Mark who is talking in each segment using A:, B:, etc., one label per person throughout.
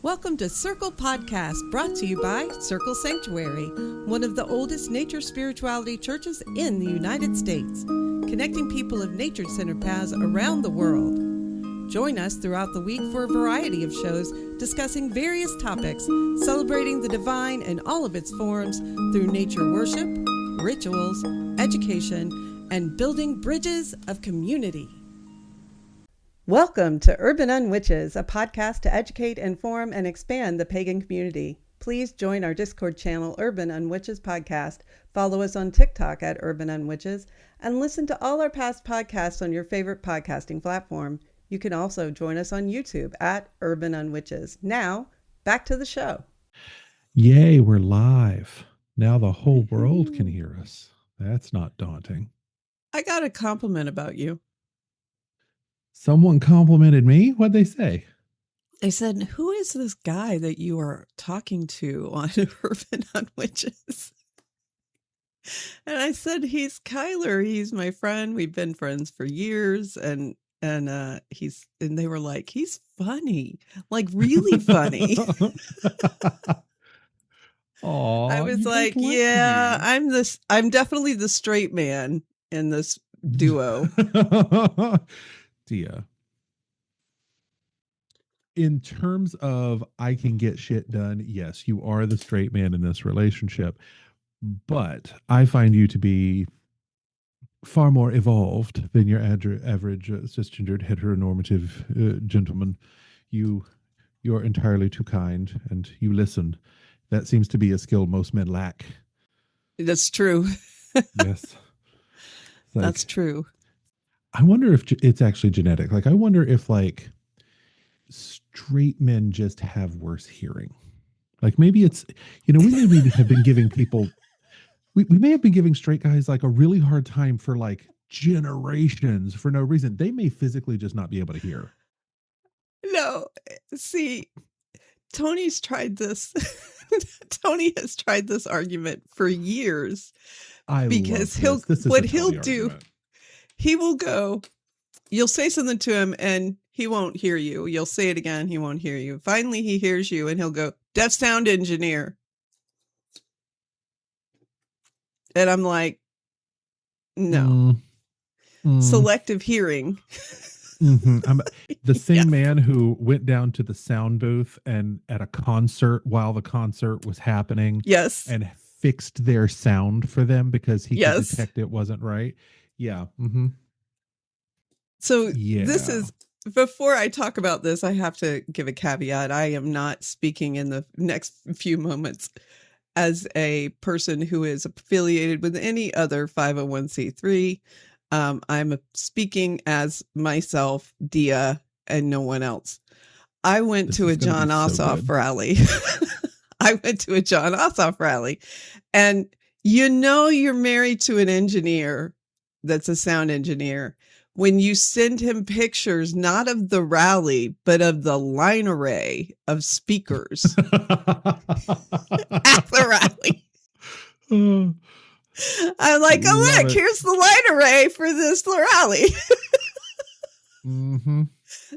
A: Welcome to Circle Podcast, brought to you by Circle Sanctuary, one of the oldest nature spirituality churches in the United States, connecting people of nature-centered paths around the world. Join us throughout the week for a variety of shows discussing various topics, celebrating the divine in all of its forms through nature worship, rituals, education, and building bridges of community. Welcome to Urban Unwitches, a podcast to educate, inform, and expand the pagan community. Please join our Discord channel, Urban Unwitches Podcast. Follow us on TikTok at Urban Unwitches, and listen to all our past podcasts on your favorite podcasting platform. You can also join us on YouTube at Urban Unwitches. Now, back to the show.
B: Yay, we're live. Now the whole world can hear us. That's not daunting.
A: I got a compliment about you.
B: Someone complimented me? What'd they say?
A: They said, who is this guy that you are talking to on Urban Unwitches? And I said, he's Kyler. He's my friend. We've been friends for years. And they were like, he's funny, like really funny.
B: Aww,
A: I was like, yeah, I'm definitely the straight man in this duo.
B: Dia. In terms of I can get shit done, yes, you are the straight man in this relationship, but I find you to be far more evolved than your average cisgendered heteronormative gentleman. You're entirely too kind, and you listen. That seems to be a skill most men lack.
A: That's true.
B: Yes. Like,
A: that's true.
B: I wonder if it's actually genetic. Like, I wonder if like straight men just have worse hearing. Like maybe it's, we maybe have been giving people, we may have been giving straight guys like a really hard time for like generations for no reason. They may physically just not be able to hear.
A: No, see, Tony's tried this. Tony has tried this argument for years. Because he'll do. He will go, you'll say something to him and he won't hear you. You'll say it again. He won't hear you. Finally, he hears you and he'll go, deaf sound engineer. And I'm like, no. Selective hearing.
B: I'm the same man who went down to the sound booth and at a concert while the concert was happening.
A: Yes.
B: And fixed their sound for them because he could detect it wasn't right. Yeah. Mm-hmm.
A: So this is, before I talk about this, I have to give a caveat. I am not speaking in the next few moments as a person who is affiliated with any other 501c3. I'm speaking as myself, Dia, and no one else. I went to a John Ossoff rally. I went to a John Ossoff rally, and you're married to an engineer that's a sound engineer when you send him pictures, not of the rally, but of the line array of speakers at the rally. I'm like, oh, look, here's the line array for this rally.
B: Mm-hmm.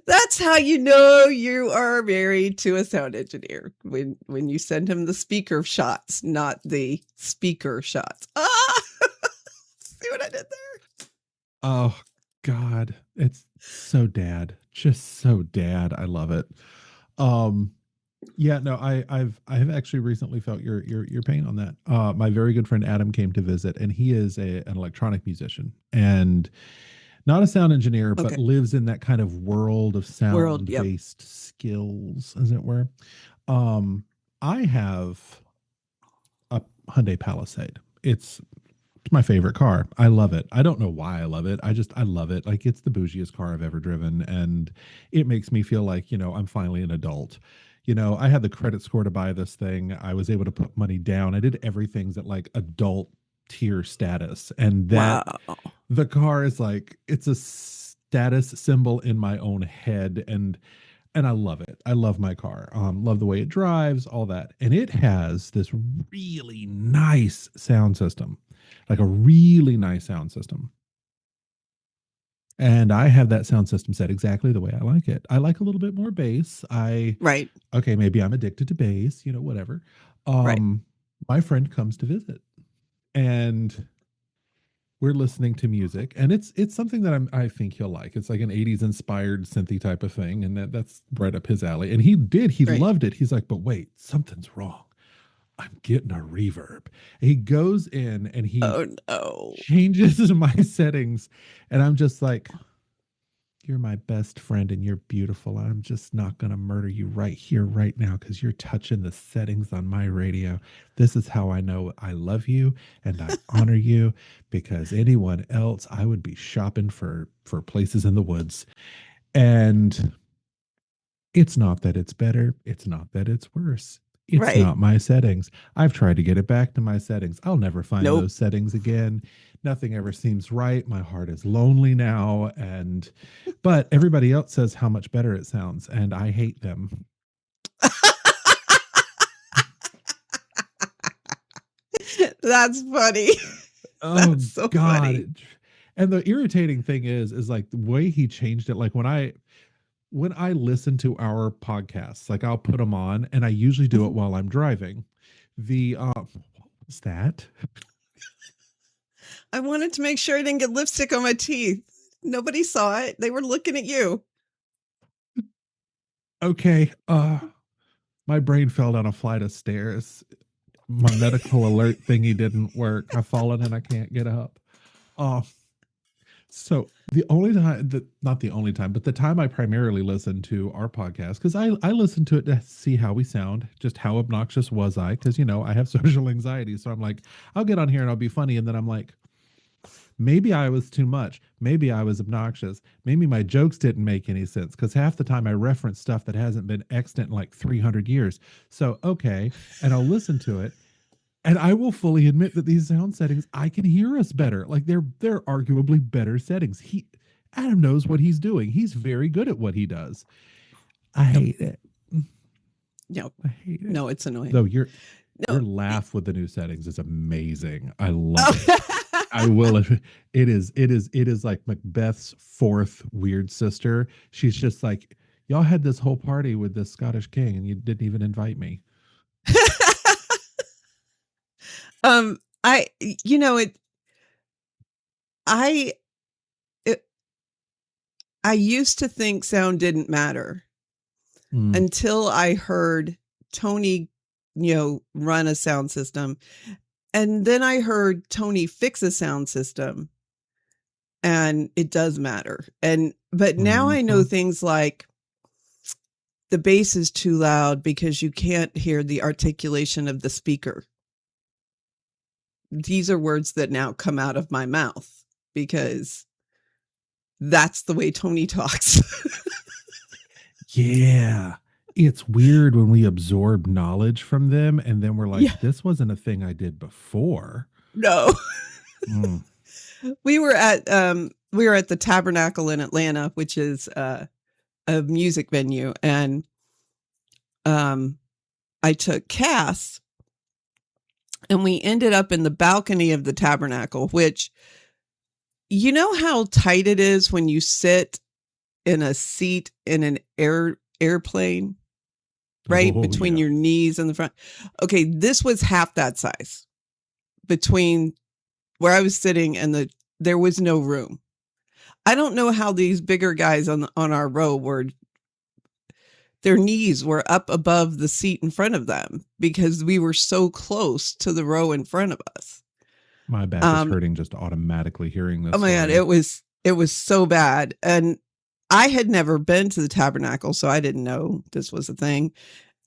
A: That's how you know you are married to a sound engineer, when you send him the speaker shots, not the speaker shots. See what I did there?
B: Oh God, it's so dad, just so dad. I love it. Yeah, no, I have actually recently felt your pain on that. My very good friend Adam came to visit, and he is an electronic musician and not a sound engineer, but lives in that kind of world of sound-based skills, as it were. I have a Hyundai Palisade. It's my favorite car. I love it. I don't know why I love it. I love it. Like, it's the bougiest car I've ever driven, and it makes me feel like, I'm finally an adult. I had the credit score to buy this thing. I was able to put money down. I did everything's at like adult tier status, and that the car is like, it's a status symbol in my own head, and I love it. I love my car. Love the way it drives, all that. And it has this really nice sound system, like a really nice sound system. And I have that sound system set exactly the way I like it. I like a little bit more bass.
A: Right.
B: Okay, maybe I'm addicted to bass, whatever.
A: Right.
B: My friend comes to visit and we're listening to music, and it's something that I think he'll like. It's like an 80s inspired synthy type of thing, and that's right up his alley. And he
A: Right.
B: loved it. He's like, but wait, something's wrong. I'm getting a reverb. And he goes in and he
A: Oh no.
B: changes my settings, and I'm just like, you're my best friend and you're beautiful. I'm just not going to murder you right here, right now, because you're touching the settings on my radio. This is how I know I love you and I honor you, because anyone else, I would be shopping for places in the woods. And it's not that it's better. It's not that it's worse. It's
A: Right.
B: not my settings. I've tried to get it back to my settings. I'll never find
A: Nope.
B: those settings again. Nothing ever seems right. My heart is lonely now. But everybody else says how much better it sounds, and I hate them.
A: That's funny.
B: Oh
A: That's so
B: God.
A: funny.
B: And the irritating thing is like the way he changed it. Like when I listen to our podcasts, like I'll put them on, and I usually do it
A: Mhm.
B: while I'm driving. What was that?
A: I wanted to make sure I didn't get lipstick on my teeth. Nobody saw it. They were looking at you.
B: Okay. My brain fell down a flight of stairs. My medical alert thingy didn't work. I've fallen and I can't get up. Uh so the only time that not the only time, but the time I primarily listen to our podcast, because I listen to it to see how we sound, just how obnoxious was I? Because I have social anxiety. So I'm like, I'll get on here and I'll be funny. And then I'm like, maybe I was too much. Maybe I was obnoxious. Maybe my jokes didn't make any sense, because half the time I reference stuff that hasn't been extant in like 300 years. So, okay. And I'll listen to it. And I will fully admit that these sound settings, I can hear us better. Like they're arguably better settings. Adam knows what he's doing. He's very good at what he does. I
A: Yep.
B: hate it.
A: Yep.
B: I hate it.
A: No, it's annoying.
B: Though your
A: No.
B: laugh with the new settings is amazing. I love it.
A: Oh.
B: I will. It is like Macbeth's fourth weird sister. She's just like, y'all had this whole party with this Scottish king and you didn't even invite me.
A: I, you know, I, it, I used to think sound didn't matter until I heard Tony, run a sound system. And then I heard Tony fix a sound system, and it does matter. But now I know things like the bass is too loud because you can't hear the articulation of the speaker. These are words that now come out of my mouth because that's the way Tony talks.
B: Yeah. It's weird when we absorb knowledge from them and then we're like,
A: Yeah.
B: this wasn't a thing I did before.
A: No. We were at the Tabernacle in Atlanta, which is a music venue, and I took Cass, and we ended up in the balcony of the Tabernacle, which, you know how tight it is when you sit in a seat in an airplane, right? Between your knees and the front. Okay, this was half that size between where I was sitting and there was no room. I don't know how these bigger guys on our row their knees were up above the seat in front of them because we were so close to the row in front of us.
B: My back is hurting just automatically hearing this.
A: Oh my God, it was so bad. And I had never been to the Tabernacle, so I didn't know this was a thing.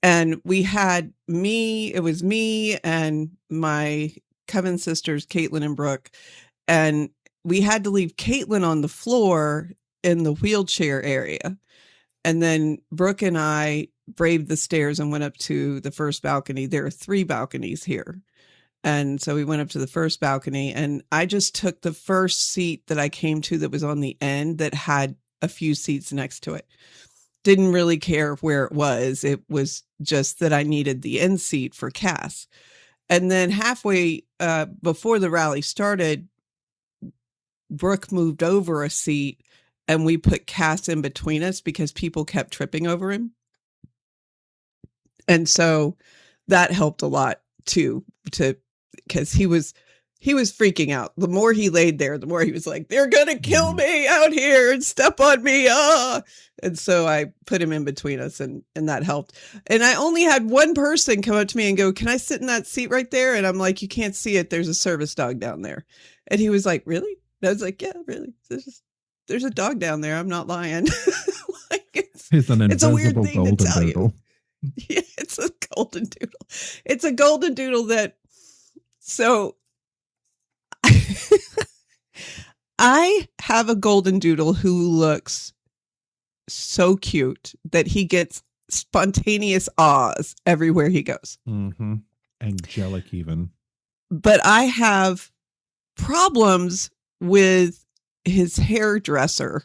A: And it was me and my Coven sisters, Caitlin and Brooke. And we had to leave Caitlin on the floor in the wheelchair area. And then Brooke and I braved the stairs and went up to the first balcony. There are 3 balconies here. And so we went up to the first balcony, and I just took the first seat that I came to that was on the end that had a few seats next to it. Didn't really care where it was. It was just that I needed the end seat for Cass. And then halfway before the rally started, Brooke moved over a seat and we put Cass in between us because people kept tripping over him. And so that helped a lot too, because he was freaking out. The more he laid there, the more he was like, they're going to kill me out here and step on me. Ah. And so I put him in between us, and that helped. And I only had one person come up to me and go, can I sit in that seat right there? And I'm like, you can't see it. There's a service dog down there. And he was like, really? And I was like, yeah, really. There's a dog down there. I'm not lying. Like, it's a weird thing to tell you. Yeah, it's a golden doodle. It's a golden doodle that, so I have a golden doodle who looks so cute that he gets spontaneous awes everywhere he goes.
B: Mm-hmm. Angelic even.
A: But I have problems with his hairdresser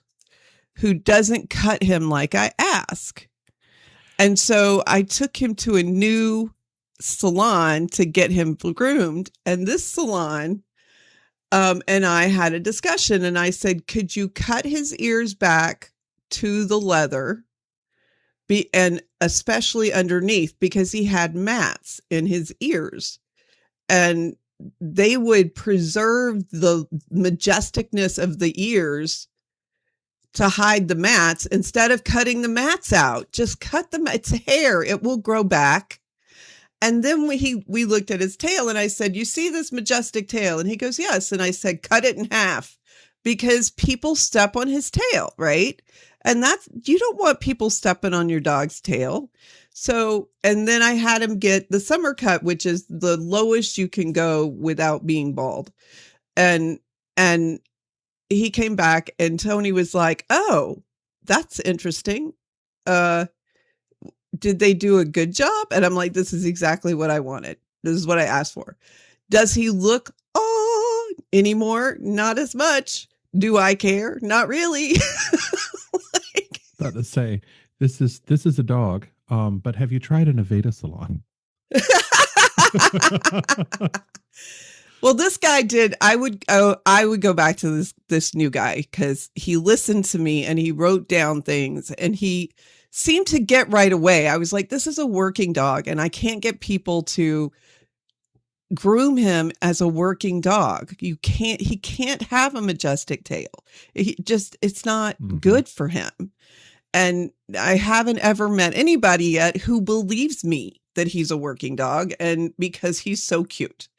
A: who doesn't cut him like I ask. And so I took him to a new salon to get him groomed. And this salon, and I had a discussion, and I said, could you cut his ears back to the leather, and especially underneath, because he had mats in his ears, and they would preserve the majesticness of the ears to hide the mats. Instead of cutting the mats out, just cut them. It's hair. It will grow back. And then we looked at his tail, and I said, you see this majestic tail? And he goes, yes. And I said, cut it in half, because people step on his tail, right? And you don't want people stepping on your dog's tail. So, and then I had him get the summer cut, which is the lowest you can go without being bald. And he came back, and Tony was like, oh, that's interesting. Did they do a good job? And I'm like, this is exactly what I wanted. This is what I asked for. Does he look anymore? Not as much. Do I care? Not really.
B: About to say, this is a dog. But have you tried an Aveda salon?
A: Well, this guy did. I would go back to this new guy because he listened to me and he wrote down things, and he seemed to get right away. I was like, this is a working dog, and I can't get people to groom him as a working dog. He can't have a majestic tail. It's not good for him. And I haven't ever met anybody yet who believes me that he's a working dog, and because he's so cute.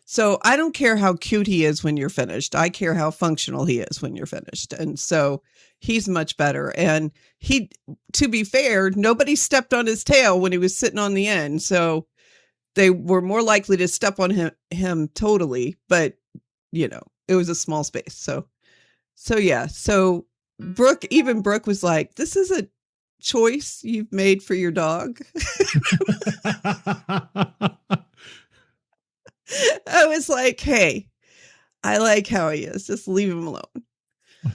A: So I don't care how cute he is when you're finished. I care how functional he is when you're finished. And so he's much better. And to be fair, nobody stepped on his tail when he was sitting on the end. So they were more likely to step on him totally. But, it was a small space. So yeah. So Brooke was like, this is a choice you've made for your dog. I was like, hey, I like how he is. Just leave him alone.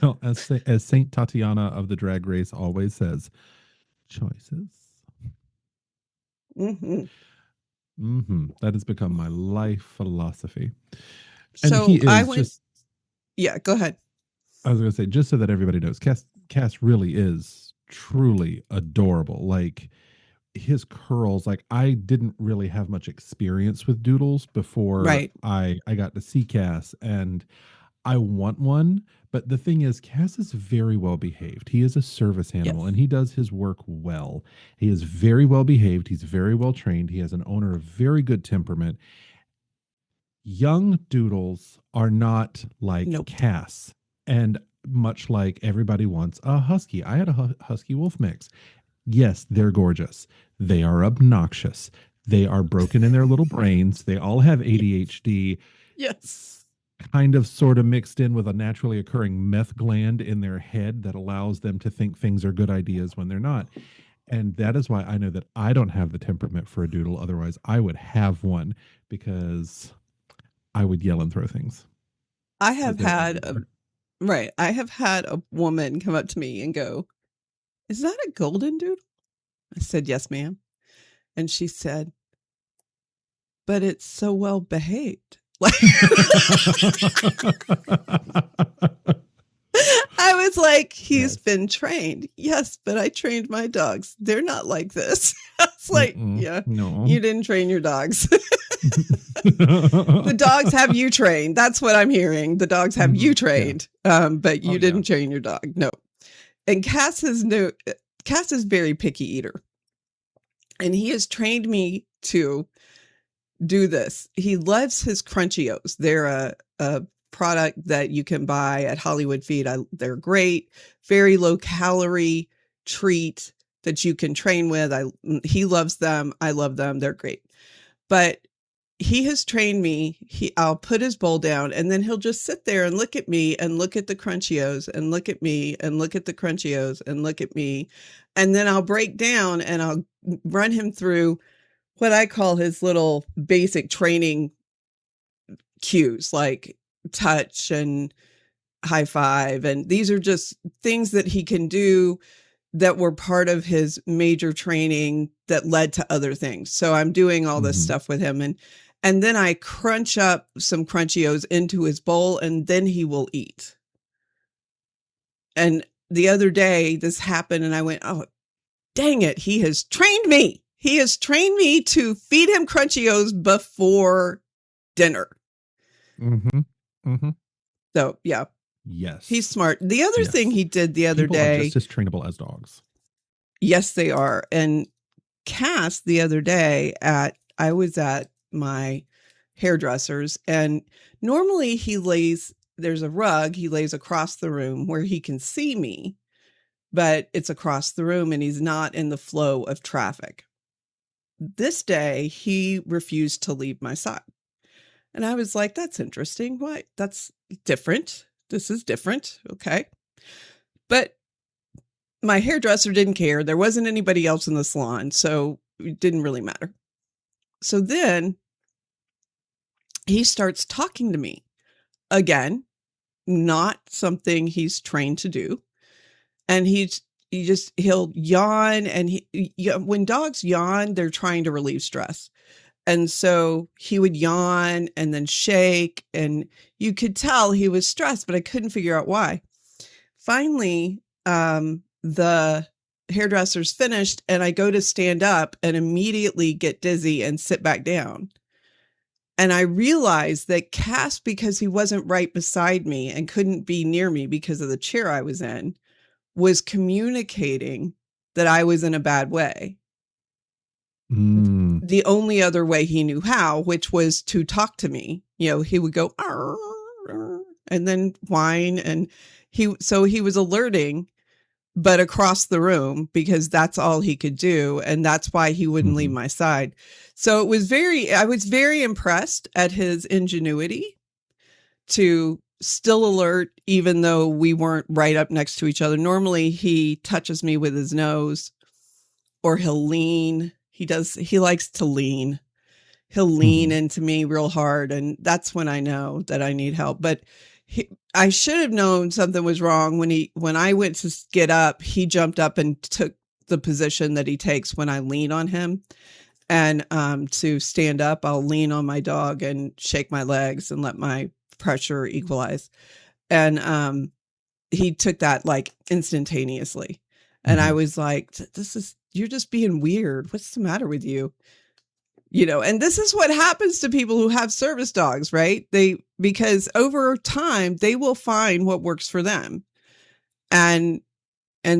B: Well, as Saint Tatiana of the Drag Race always says, choices.
A: Mm-hmm.
B: Mm-hmm. That has become my life philosophy.
A: And so yeah, go ahead.
B: I was going to say, just so that everybody knows, Cass really is truly adorable. Like, his curls, like, I didn't really have much experience with doodles before I got to see Cass, and I want one. But the thing is, Cass is very well behaved. He is a service animal, and he does his work well. He is very well behaved. He's very well trained. He has an owner of very good temperament. Young doodles are not like Cass, and much like everybody wants a husky. I had a husky wolf mix. Yes, they're gorgeous. They are obnoxious. They are broken in their little brains. They all have ADHD.
A: Yes.
B: Kind of sort of mixed in with a naturally occurring meth gland in their head that allows them to think things are good ideas when they're not. And that is why I know that I don't have the temperament for a doodle. Otherwise, I would have one, because I would yell and throw things.
A: I have had a woman come up to me and go, is that a golden doodle? I said, yes, ma'am. And she said, but it's so well behaved. I I was like, he's
B: Yes.
A: been trained. Yes, but I trained my dogs. They're not like this. I was like, yeah,
B: no,
A: you didn't train your dogs. The dogs have you trained. That's what I'm hearing. The dogs have you trained, but you didn't train your dog. No. And Cass is very picky eater. And he has trained me to do this. He loves his Crunchios. They're a product that you can buy at Hollywood Feed. They're great, very low calorie treat that you can train with. He loves them. I love them. They're great. But he has trained me. I'll put his bowl down and then he'll just sit there and look at me and look at the Crunchios and look at me and look at the Crunchios and look at me. And then I'll break down and I'll run him through what I call his little basic training cues, like touch and high five. And these are just things that he can do that were part of his major training that led to other things. So I'm doing all this stuff with him. And then I crunch up some Crunchios into his bowl and then he will eat. And the other day this happened and I went, oh, dang it. He has trained me. He has trained me to feed him Crunchios before dinner. So, yeah.
B: Yes.
A: He's smart. The other thing he did the other day.
B: People are just as trainable as dogs.
A: Yes, they are. And Cass the other day I was at my hairdresser's and normally there's a rug he lays across the room where he can see me, but it's across the room and he's not in the flow of traffic. This day, he refused to leave my side. And I was like, that's interesting. Why? That's different. This is different. Okay. But my hairdresser didn't care. There wasn't anybody else in the salon, so it didn't really matter. So then he starts talking to me again, not something he's trained to do. And he'll yawn and when dogs yawn, they're trying to relieve stress. And so he would yawn and then shake and you could tell he was stressed, but I couldn't figure out why. Finally, the hairdresser's finished and I go to stand up and immediately get dizzy and sit back down. And I realized that Cass, because he wasn't right beside me and couldn't be near me because of the chair I was in, was communicating that I was in a bad way. The only other way he knew how, which was to talk to me. He would go, arr, arr, and then whine. And he was alerting, but across the room because that's all he could do. And that's why he wouldn't leave my side. So I was very impressed at his ingenuity to still alert, even though we weren't right up next to each other. Normally he touches me with his nose or he'll lean. He likes to lean. He'll lean into me real hard. And that's when I know that I need help. But I should have known something was wrong when I went to get up, he jumped up and took the position that he takes when I lean on him. And to stand up, I'll lean on my dog and shake my legs and let my pressure equalize. And he took that like instantaneously. And I was like, you're just being weird. What's the matter with you? And this is what happens to people who have service dogs, right? Because over time they will find what works for them and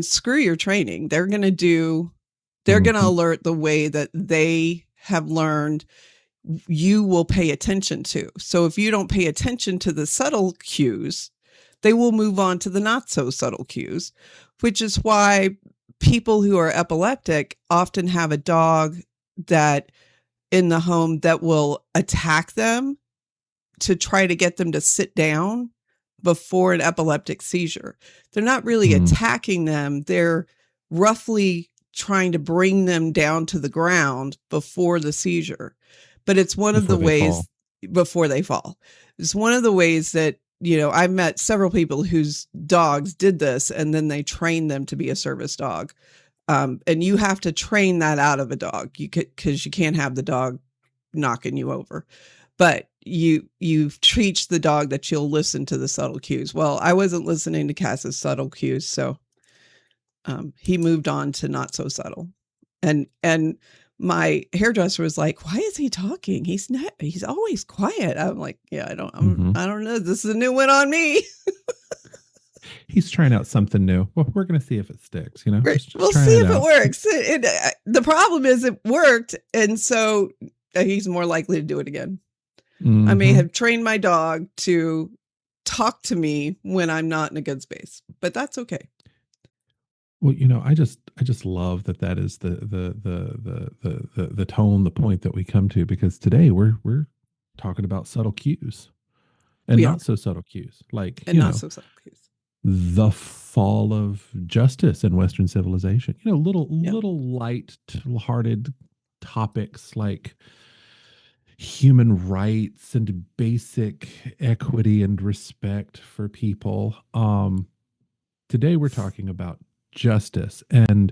A: screw your training. They're going to alert the way that they have learned you will pay attention to. So if you don't pay attention to the subtle cues, they will move on to the not so subtle cues, which is why people who are epileptic often have a dog that in the home that will attack them to try to get them to sit down before an epileptic seizure. They're not really attacking them. They're roughly trying to bring them down to the ground before the seizure. But it's one of the ways before they fall. It's one of the ways that, I've met several people whose dogs did this and then they trained them to be a service dog. And you have to train that out of a dog because you can't have the dog knocking you over. But you teach the dog that you'll listen to the subtle cues. Well, I wasn't listening to Cass's subtle cues, so he moved on to not so subtle. And my hairdresser was like, "Why is he talking? He's always quiet." I'm like, "Yeah, I don't know. This is a new one on me."
B: He's trying out something new. Well, we're going to see if it sticks, you know?
A: Right. We'll see if it works. The problem is it worked, and so he's more likely to do it again. Mm-hmm. I may have trained my dog to talk to me when I'm not in a good space, but that's okay.
B: Well, you know, I just love that is the tone, the point that we come to, because today we're talking about subtle cues and not so subtle cues, like,
A: and not so subtle cues.
B: The fall of justice in Western civilization. You know, little light-hearted topics like human rights and basic equity and respect for people. Today we're talking about justice, and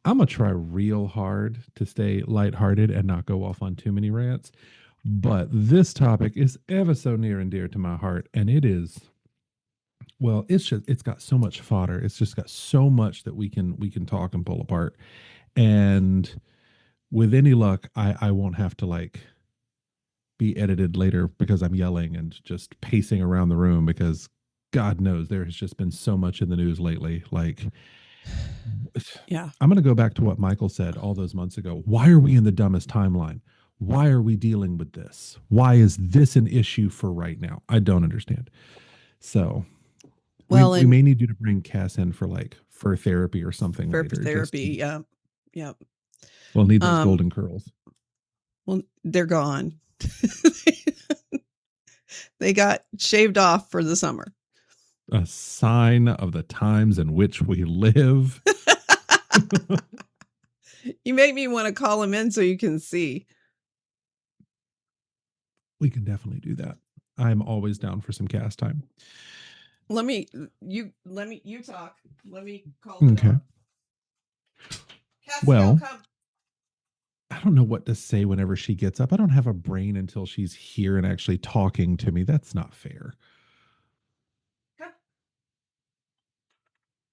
B: I'm gonna try real hard to stay lighthearted and not go off on too many rants. But this topic is ever so near and dear to my heart, and it is, well, it's got so much fodder. It's just got so much that we can talk and pull apart. And with any luck, I won't have to like be edited later because I'm yelling and just pacing around the room, because God knows there has just been so much in the news lately. Like,
A: yeah,
B: I'm going to go back to what Michael said all those months ago. Why are we in the dumbest timeline? Why are we dealing with this? Why is this an issue for right now? I don't understand. So, well, we may need you to bring Cass in for therapy or something later.
A: Therapy, yeah.
B: We'll need those golden curls.
A: Well, they're gone. They got shaved off for the summer.
B: A sign of the times in which we live.
A: You make me want to call him in so you can see.
B: We can definitely do that. I'm always down for some cast time.
A: You talk. Let me call him. Okay.
B: Cass, well, come. I don't know what to say whenever she gets up. I don't have a brain until she's here and actually talking to me. That's not fair. Come.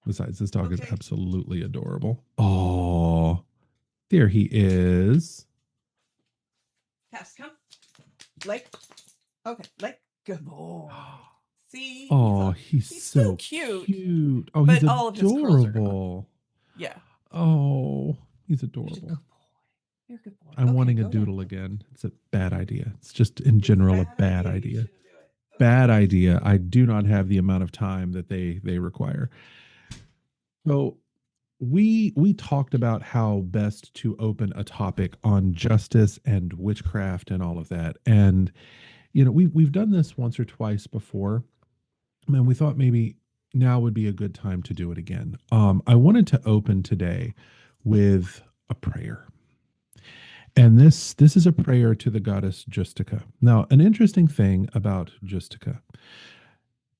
B: Besides, this dog is absolutely adorable. Oh, there he is.
A: Cass, come. Lake. Okay, Lake. Good boy. See?
B: Oh, he's so cute. Oh, he's all adorable.
A: Yeah.
B: Oh, he's adorable.
A: You're a good boy.
B: I'm wanting a doodle again. It's a bad idea. It's just in general a bad idea. Bad idea. I do not have the amount of time that they require. So we talked about how best to open a topic on justice and witchcraft and all of that. And you know, we've done this once or twice before, and we thought maybe now would be a good time to do it again. I wanted to open today with a prayer. And this is a prayer to the goddess Justica. Now, an interesting thing about Justica,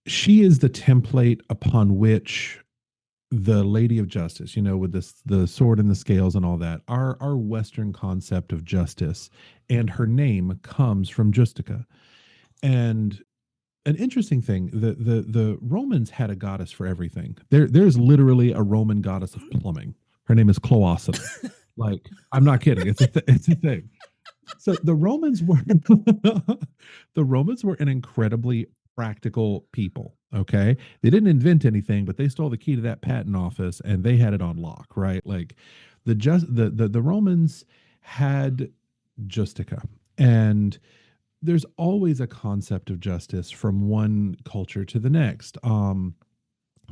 B: she is the template upon which the Lady of Justice, you know, with the sword and the scales and all that, our Western concept of justice, and her name comes from Justica. And an interesting thing, the Romans had a goddess for everything. There's literally a Roman goddess of plumbing. Her name is Cloacilla. Like, I'm not kidding. It's a thing. So the Romans were an incredibly practical people. Okay, they didn't invent anything, but they stole the key to that patent office and they had it on lock. Right, like the Romans had Justica, and there's always a concept of justice from one culture to the next.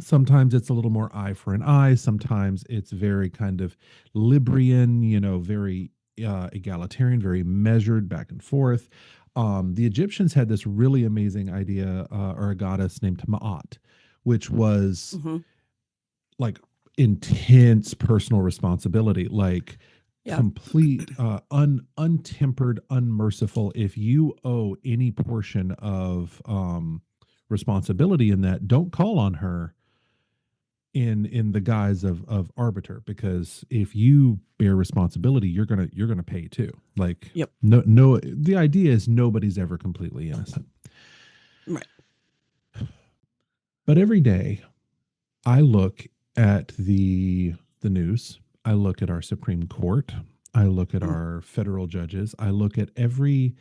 B: Sometimes it's a little more eye for an eye. Sometimes it's very kind of Librian, you know, very egalitarian, very measured back and forth. The Egyptians had this really amazing idea, or a goddess named Ma'at, which was like intense personal responsibility, like complete, untempered, unmerciful. If you owe any portion of responsibility in that, don't call on her. in the guise of arbiter, because if you bear responsibility, you're gonna pay too. Like,
A: Yep.
B: no, the idea is nobody's ever completely innocent.
A: Right.
B: But every day I look at the news, I look at our Supreme Court, I look at
A: Mm.
B: our federal judges, I look at every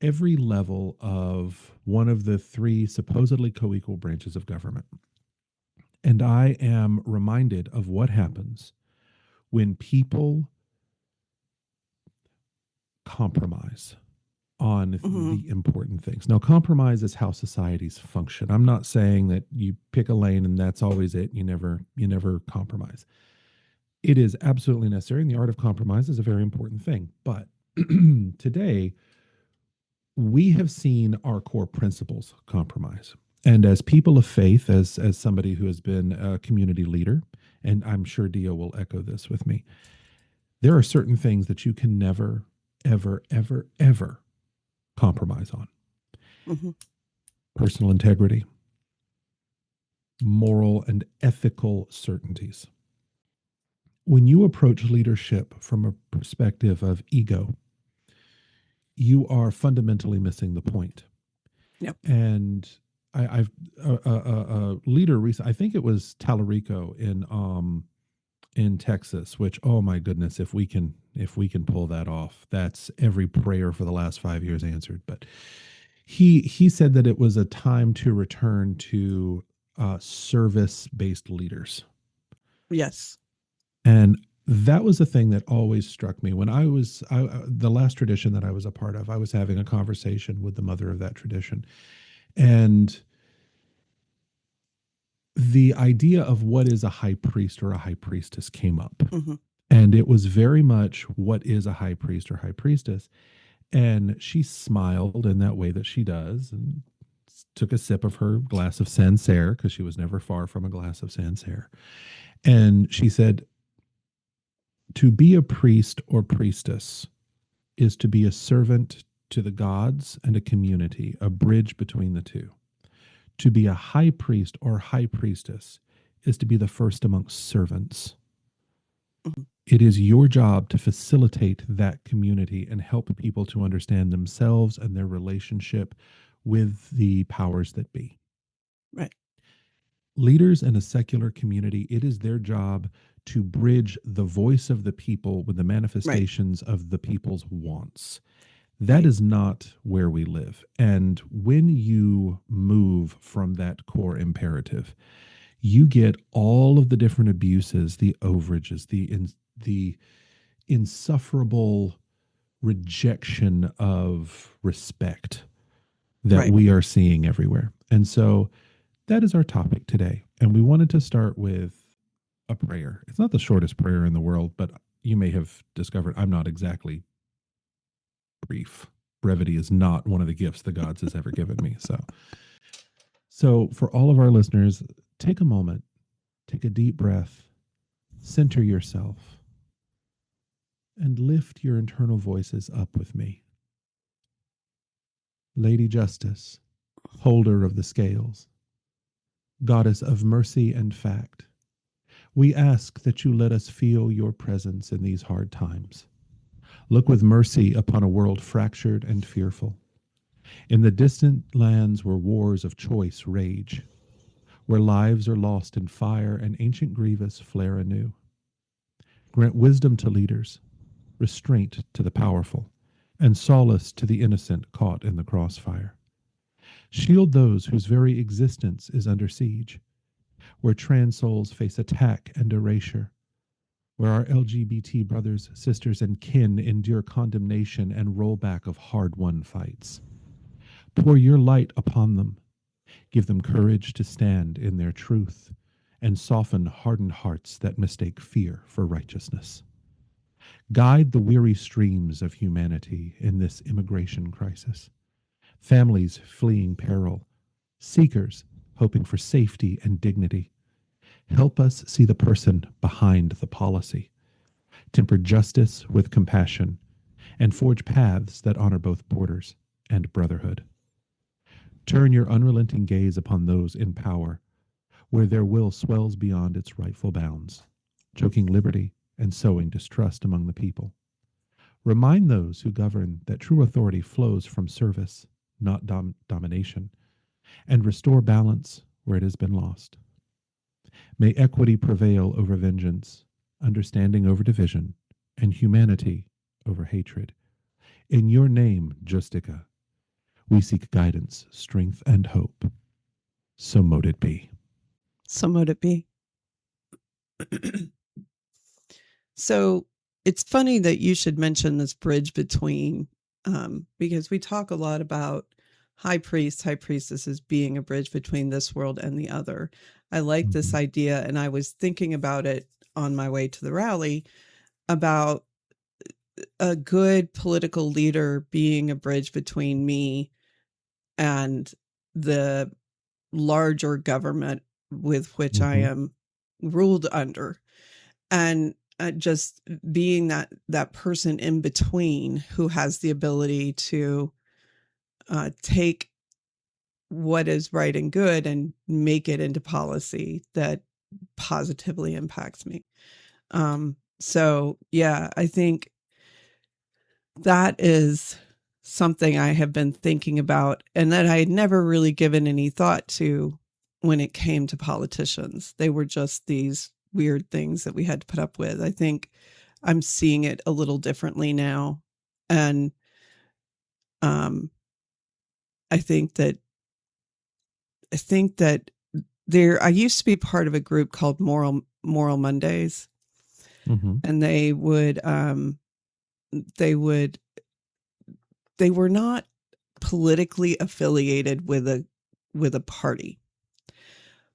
B: level of one of the three supposedly co-equal branches of government. And I am reminded of what happens when people compromise on
A: Hmm.
B: the important things. Now, compromise is how societies function. I'm not saying that you pick a lane and that's always it. You never compromise. It is absolutely necessary, and the art of compromise is a very important thing. But today, we have seen our core principles compromise. And as people of faith, as somebody who has been a community leader, and I'm sure Dio will echo this with me, there are certain things that you can never, ever, ever, ever compromise on.
A: Hmm.
B: Personal integrity, moral and ethical certainties. When you approach leadership from a perspective of ego, you are fundamentally missing the point.
A: Yep.
B: And I've a leader recent. I think it was Talarico in Texas. Which, oh my goodness, if we can pull that off, that's every prayer for the last 5 years answered. But he said that it was a time to return to service based leaders,
A: Yes.
B: and that was the thing that always struck me when the last tradition that I was a part of. I was having a conversation with the mother of that tradition, and the idea of what is a high priest or a high priestess came up.
A: Hmm.
B: And it was very much, what is a high priest or high priestess? And she smiled in that way that she does, and took a sip of her glass of Sancerre, because she was never far from a glass of Sancerre. And she said, to be a priest or priestess is to be a servant to the gods and a community, a bridge between the two. To be a high priest or high priestess is to be the first amongst servants.
A: Hmm.
B: It is your job to facilitate that community and help people to understand themselves and their relationship with the powers that be.
A: Right.
B: Leaders in a secular community, it is their job to bridge the voice of the people with the
A: Right.
B: manifestations of the people's wants. That
A: Right.
B: is not where we live. And when you move from that core imperative, you get all of the different abuses, the overages, the insufferable rejection of respect that
A: Right.
B: we are seeing everywhere. And so that is our topic today. And we wanted to start with a prayer. It's not the shortest prayer in the world, but you may have discovered I'm not exactly brief. Brevity is not one of the gifts the gods has ever given me. So for all of our listeners, take a moment, take a deep breath, center yourself, and lift your internal voices up with me. Lady Justice, holder of the scales, goddess of mercy and fact, we ask that you let us feel your presence in these hard times. Look with mercy upon a world fractured and fearful, in the distant lands where wars of choice rage, where lives are lost in fire and ancient grievous flare anew. Grant wisdom to leaders, restraint to the powerful, and solace to the innocent caught in the crossfire. Shield those whose very existence is under siege, where trans souls face attack and erasure, where our LGBT brothers, sisters, and kin endure condemnation and rollback of hard won fights. Pour your light upon them, give them courage to stand in their truth, and soften hardened hearts that mistake fear for righteousness. Guide the weary streams of humanity in this immigration crisis. Families fleeing peril, seekers hoping for safety and dignity. Help us see the person behind the policy, temper justice with compassion, and forge paths that honor both borders and brotherhood. Turn your unrelenting gaze upon those in power, where their will swells beyond its rightful bounds, choking liberty and sowing distrust among the people. Remind those who govern that true authority flows from service, not domination, and restore balance where it has been lost. May equity prevail over vengeance, understanding over division, and humanity over hatred. In your name, Justica, we seek guidance, strength, and hope. So mote it be.
A: So mote it be. So it's funny that you should mention this bridge between, because we talk a lot about high priests, high priestesses being a bridge between this world and the other. I like this idea, and I was thinking about it on my way to the rally about a good political leader being a bridge between me and the larger government with which I am ruled under, and just being that person in between who has the ability to take what is right and good and make it into policy that positively impacts me. So yeah, I think that is something I have been thinking about and that I had never really given any thought to when it came to politicians. They were just these weird things that we had to put up with. I think I'm seeing it a little differently now. And I think that I used to be part of a group called Moral Mondays. And they were not politically affiliated with a party,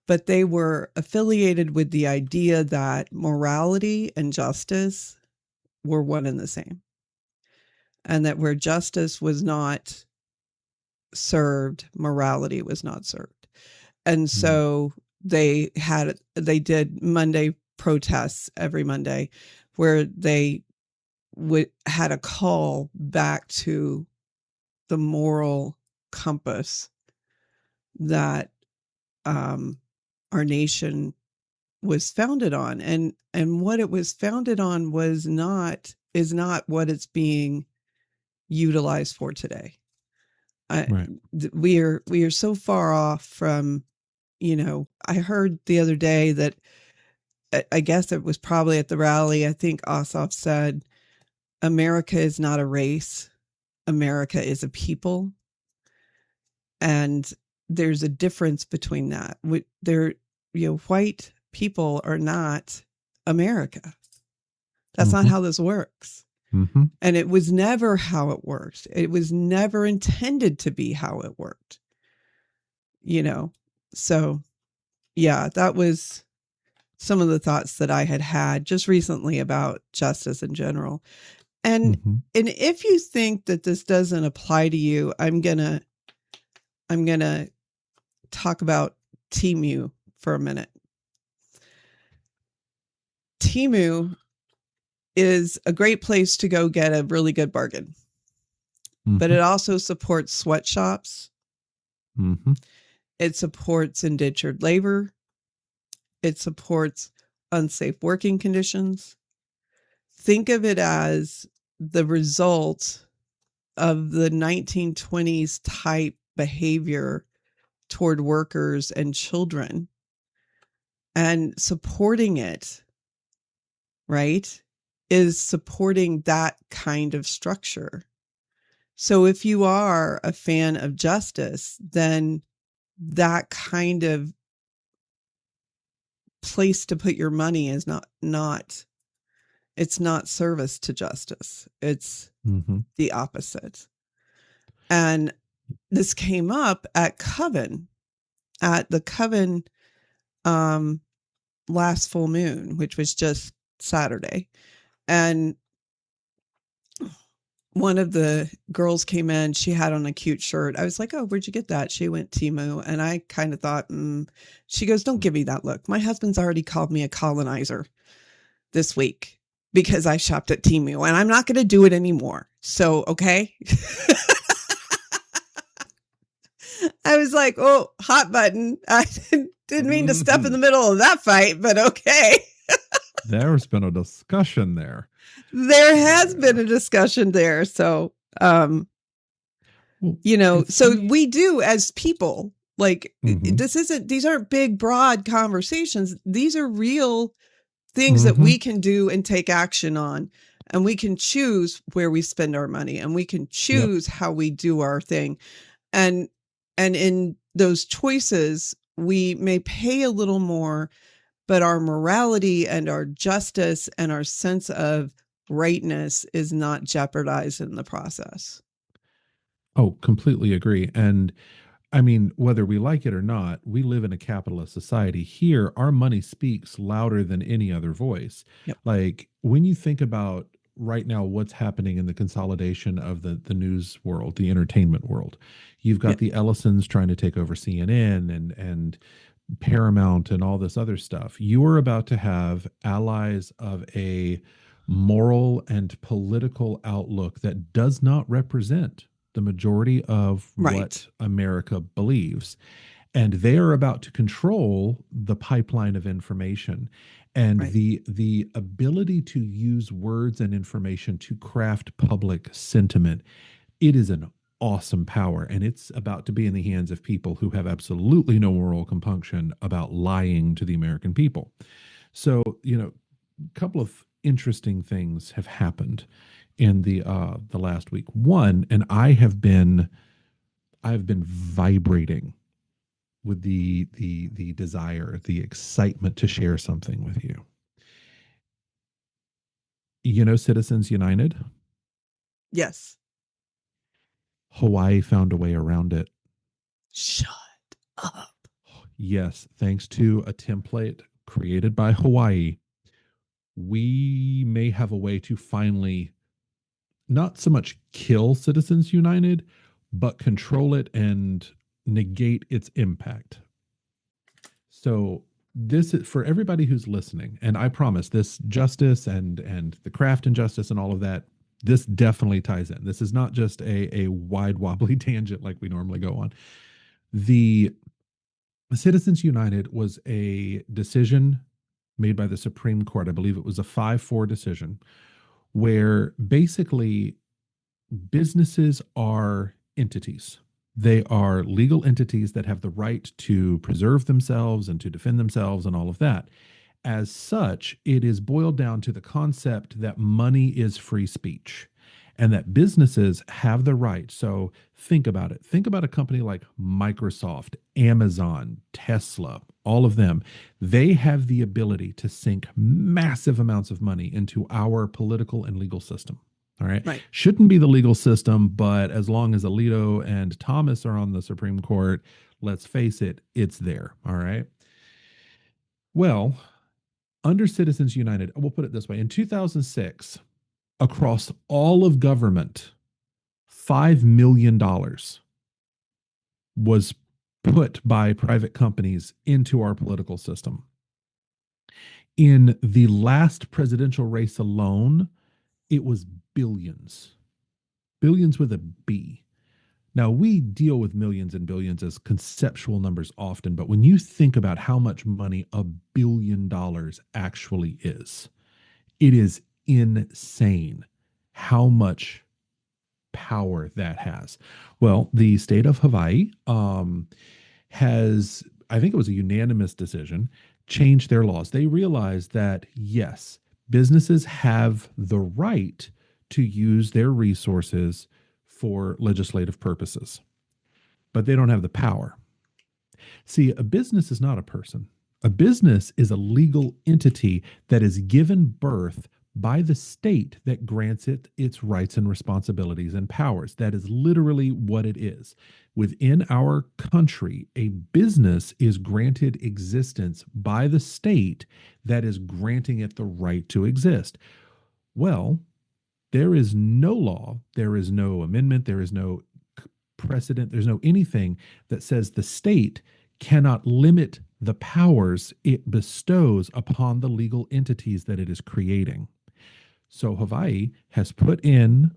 A: but they were affiliated with the idea that morality and justice were one and the same, and that where justice was not served, morality was not served. And so they did Monday protests every Monday where they had a call back to the moral compass that our nation was founded on, and what it was founded on is not what it's being utilized for today. We are so far off from, I heard the other day that I guess it was probably at the rally. I think Ossoff said, America is not a race. America is a people. And there's a difference between that. White people are not America. That's not how this works. And it was never how it worked. It was never intended to be how it worked. So yeah, that was some of the thoughts that I had just recently about justice in general. And if you think that this doesn't apply to you, I'm gonna talk about Temu for a minute. Temu is a great place to go get a really good bargain, but it also supports sweatshops. It supports indentured labor. It supports unsafe working conditions. Think of it as the result of the 1920s type behavior toward workers and children, and supporting it, right, is supporting that kind of structure. So if you are a fan of justice, then that kind of place to put your money is not it's not service to justice. It's the opposite. And this came up at the Coven last full moon, which was just Saturday. And one of the girls came in, she had on a cute shirt. I was like, oh, where'd you get that? She went Temu. And I kind of thought, she goes, don't give me that look. My husband's already called me a colonizer this week because I shopped at Temu, and I'm not going to do it anymore. So, okay. I was like, oh, hot button. I didn't mean to step in the middle of that fight, but okay.
B: There's been a discussion there.
A: There has been a discussion there. So, well, so we do as people, like these aren't big, broad conversations. These are real things that we can do and take action on. And we can choose where we spend our money, and we can choose how we do our thing. And in those choices, we may pay a little more, but our morality and our justice and our sense of rightness is not jeopardized in the process.
B: Oh, completely agree. And I mean, whether we like it or not, we live in a capitalist society. Here, our money speaks louder than any other voice.
A: Yep.
B: Like when you think about right now what's happening in the consolidation of the news world, the entertainment world, you've got the Ellisons trying to take over CNN and Paramount and all this other stuff. You are about to have allies of a moral and political outlook that does not represent the majority of what America believes. And they are about to control the pipeline of information and the ability to use words and information to craft public sentiment. It is an awesome power, and it's about to be in the hands of people who have absolutely no moral compunction about lying to the American people. So, a couple of interesting things have happened in the last week. One, and I've been vibrating with the desire, the excitement to share something with you. Citizens United?
A: Yes.
B: Hawaii found a way around it.
A: Shut up.
B: Yes, thanks to a template created by Hawaii, we may have a way to finally not so much kill Citizens United, but control it and negate its impact. So this is for everybody who's listening, and I promise this justice and the craft and justice and all of that, this definitely ties in. This is not just a wide wobbly tangent like we normally go on. The Citizens United was a decision made by the Supreme Court. I believe it was a 5-4 decision where basically businesses are entities. They are legal entities that have the right to preserve themselves and to defend themselves and all of that. As such, it is boiled down to the concept that money is free speech and that businesses have the right. So think about it. Think about a company like Microsoft, Amazon, Tesla, all of them. They have the ability to sink massive amounts of money into our political and legal system. All right. Shouldn't be the legal system, but as long as Alito and Thomas are on the Supreme Court, let's face it, it's there. All right. Well, under Citizens United, we'll put it this way. In 2006, across all of government, $5 million was put by private companies into our political system. In the last presidential race alone, it was billions with a B. Now, we deal with millions and billions as conceptual numbers often, but when you think about how much money $1 billion actually is, it is insane how much power that has. Well, the state of Hawaii has, I think it was a unanimous decision, changed their laws. They realized that, yes, businesses have the right to use their resources for legislative purposes, but they don't have the power. See, a business is not a person. A business is a legal entity that is given birth by the state that grants it its rights and responsibilities and powers. That is literally what it is. Within our country, a business is granted existence by the state that is granting it the right to exist. Well, there is no law, there is no amendment, there is no precedent, there's no anything that says the state cannot limit the powers it bestows upon the legal entities that it is creating. So Hawaii has put in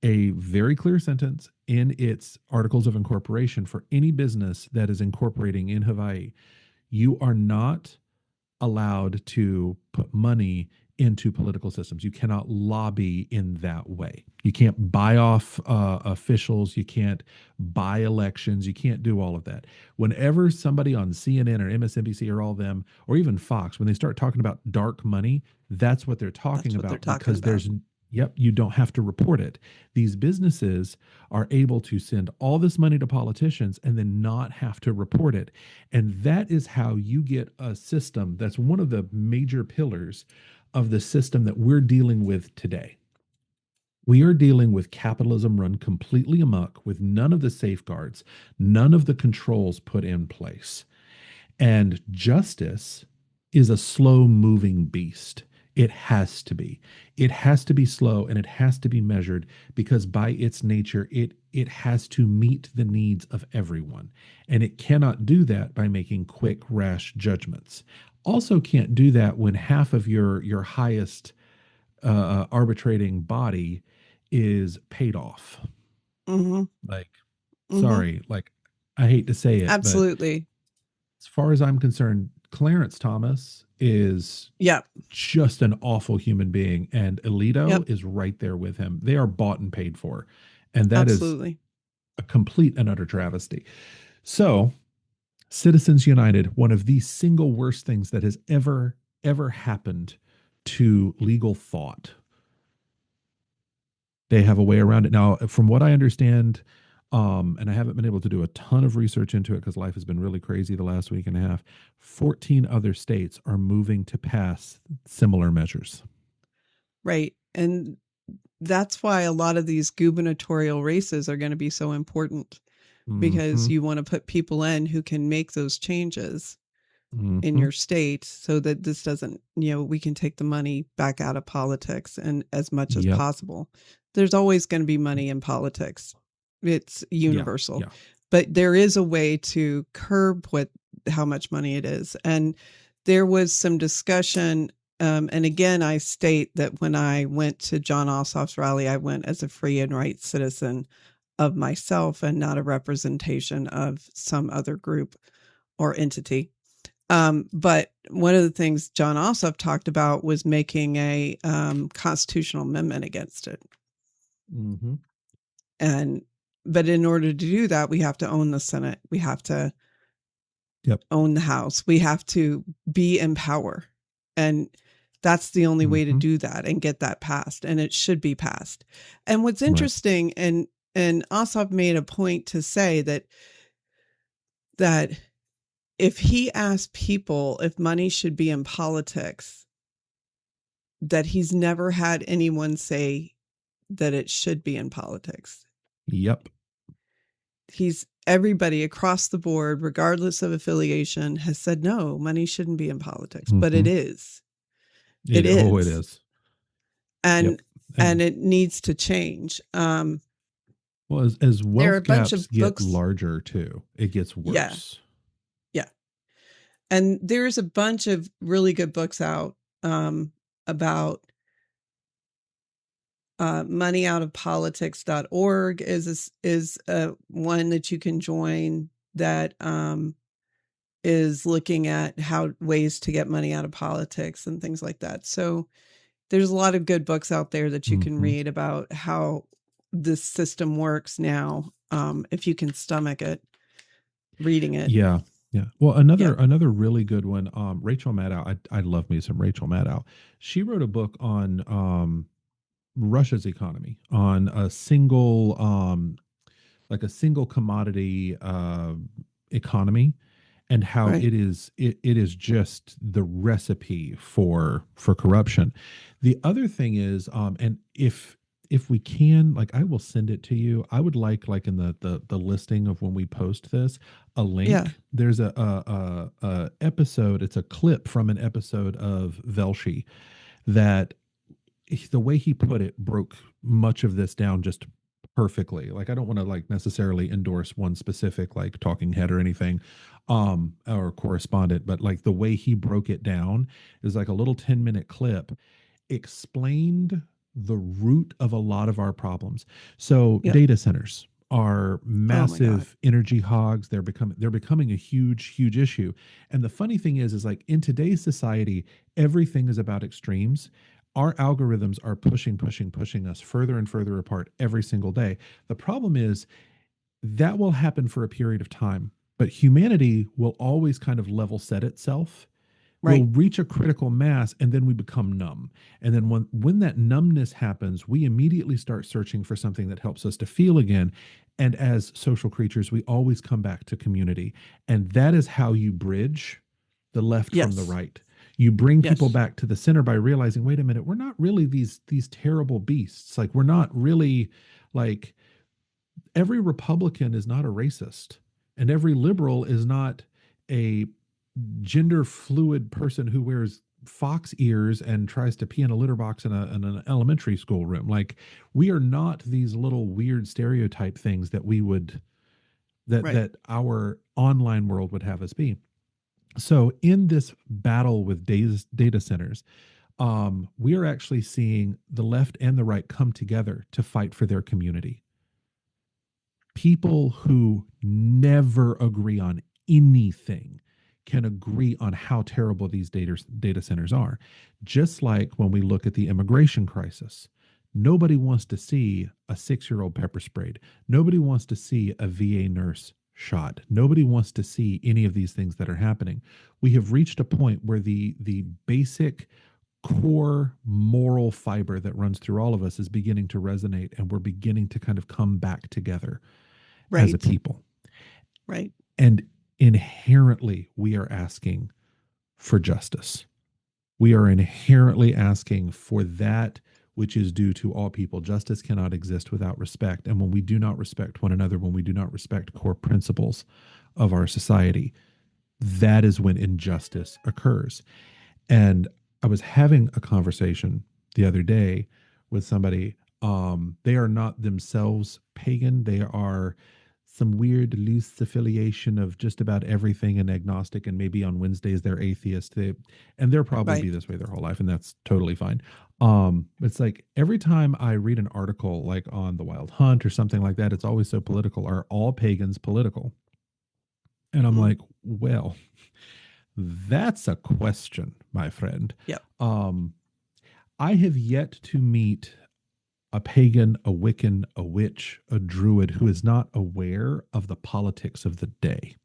B: a very clear sentence in its articles of incorporation for any business that is incorporating in Hawaii. You are not allowed to put money into political systems. You cannot lobby in that way. You can't buy off officials. You can't buy elections. You can't do all of that. Whenever somebody on CNN or MSNBC or all of them, or even Fox, when they start talking about dark money, that's what they're talking
A: That's what they're
B: about
A: talking
B: because
A: about.
B: yep, you don't have to report it. These businesses are able to send all this money to politicians and then not have to report it. And that is how you get a system that's one of the major pillars of the system that we're dealing with today. We are dealing with capitalism run completely amok with none of the safeguards, none of the controls put in place. And justice is a slow moving beast. It has to be. It has to be slow and it has to be measured because by its nature, it has to meet the needs of everyone. And it cannot do that by making quick, rash judgments. Also can't do that when half of your highest arbitrating body is paid off.
A: Mm-hmm.
B: Like,
A: Mm-hmm.
B: sorry, like I hate to say it, but
A: Absolutely.
B: as far as I'm concerned, Clarence Thomas is
A: Yep.
B: just an awful human being, and
A: Yep.
B: Alito is right there with him. They are bought and paid for, and that is
A: Absolutely.
B: a complete and utter travesty. So, Citizens United, one of the single worst things that has ever happened to legal thought. They have a way around it. Now, from what I understand, and I haven't been able to do a ton of research into it because life has been really crazy the last week and a half. 14 other states are moving to pass similar measures.
A: Right. And that's why a lot of these gubernatorial races are going to be so important because
B: Mm-hmm.
A: you want to put people in who can make those changes in
B: Mm-hmm.
A: your state so that this doesn't, we can take the money back out of politics and as much as
B: Yep.
A: possible. There's always going to be money in politics. It's
B: Yeah.
A: universal.
B: Yeah.
A: But there is a way to curb how much money it is. And there was some discussion. And again, I state that when I went to John Ossoff's rally, I went as a free and right citizen of myself and not a representation of some other group or entity. But one of the things John Ossoff talked about was making a constitutional amendment against it.
B: Mm-hmm.
A: But in order to do that, we have to own the Senate. We have to
B: Yep.
A: own the House. We have to be in power. And that's the only way to
B: Mm-hmm.
A: do that and get that passed. And it should be passed. And what's
B: Right.
A: interesting, and Ossoff made a point to say that if he asked people if money should be in politics, that he's never had anyone say that it should be in politics.
B: Yep.
A: Everybody across the board, regardless of affiliation, has said, no, money shouldn't be in politics, but
B: Mm-hmm.
A: it is. It
B: It
A: is.
B: is.
A: And,
B: Yep. And
A: it needs to change.
B: well, as
A: There are a
B: wealth
A: bunch
B: gaps
A: of
B: get
A: books.
B: larger too, it gets
A: Yeah.
B: worse.
A: Yeah. And there's a bunch of really good books out about moneyoutofpolitics.org is one that you can join that is looking at how ways to get money out of politics and things like that. So there's a lot of good books out there that you can
B: Mm-hmm.
A: read about how this system works now, if you can stomach it, reading it.
B: Yeah. Yeah. Well, another
A: Yep.
B: another really good one, Rachel Maddow. I love me some Rachel Maddow. She wrote a book on Russia's economy, on a single like a single commodity economy, and how
A: Right.
B: it is just the recipe for corruption. The other thing is, and if we can, like, I will send it to you. I would like in the listing of when we post this, a
A: Yeah.
B: link. There's a episode. It's a clip from an episode of Velshi that the way he put it broke much of this down just perfectly. Like, I don't want to like necessarily endorse one specific like talking head or anything or correspondent, but like the way he broke it down is like a little 10-minute clip explained the root of a lot of our problems. So
A: Yep.
B: data centers are
A: Oh my God.
B: massive energy hogs. They're becoming a huge issue. And the funny thing is like in today's society, everything is about extremes. Our algorithms are pushing us further and further apart every single day. The problem is that will happen for a period of time, but humanity will always kind of level set itself. We'll
A: Right.
B: reach a critical mass and then we become numb. And then when that numbness happens, we immediately start searching for something that helps us to feel again. And as social creatures, we always come back to community. And that is how you bridge the left from the
A: Yes.
B: right. You bring people
A: Yes.
B: back to the center by realizing, wait a minute, we're not really these terrible beasts. Like we're not really like every Republican is not a racist, and every liberal is not a gender fluid person who wears fox ears and tries to pee in a litter box in an elementary school room. Like we are not these little weird stereotype things that we would
A: Right.
B: that our online world would have us be. So in this battle with data centers, we are actually seeing the left and the right come together to fight for their community. People who never agree on anything can agree on how terrible these data centers are. Just like when we look at the immigration crisis, nobody wants to see a 6-year-old pepper sprayed. Nobody wants to see a VA nurse shot. Nobody wants to see any of these things that are happening. We have reached a point where the basic core moral fiber that runs through all of us is beginning to resonate, and we're beginning to kind of come back together as a
A: Right.
B: people.
A: Right.
B: And inherently, we are asking for justice. We are inherently asking for that which is due to all people. Justice cannot exist without respect. And when we do not respect one another, when we do not respect core principles of our society, that is when injustice occurs. And I was having a conversation the other day with somebody. They are not themselves pagan. They are some weird loose affiliation of just about everything and agnostic. And maybe on Wednesdays they're atheist. And they'll probably
A: Right.
B: be this way their whole life, and that's totally fine. It's like every time I read an article like on the Wild Hunt or something like that, it's always so political. Are all pagans political? And I'm
A: Mm.
B: like, well, that's a question, my friend.
A: Yep.
B: Um, I have yet to meet a pagan, a Wiccan, a witch, a druid who is not aware of the politics of the day.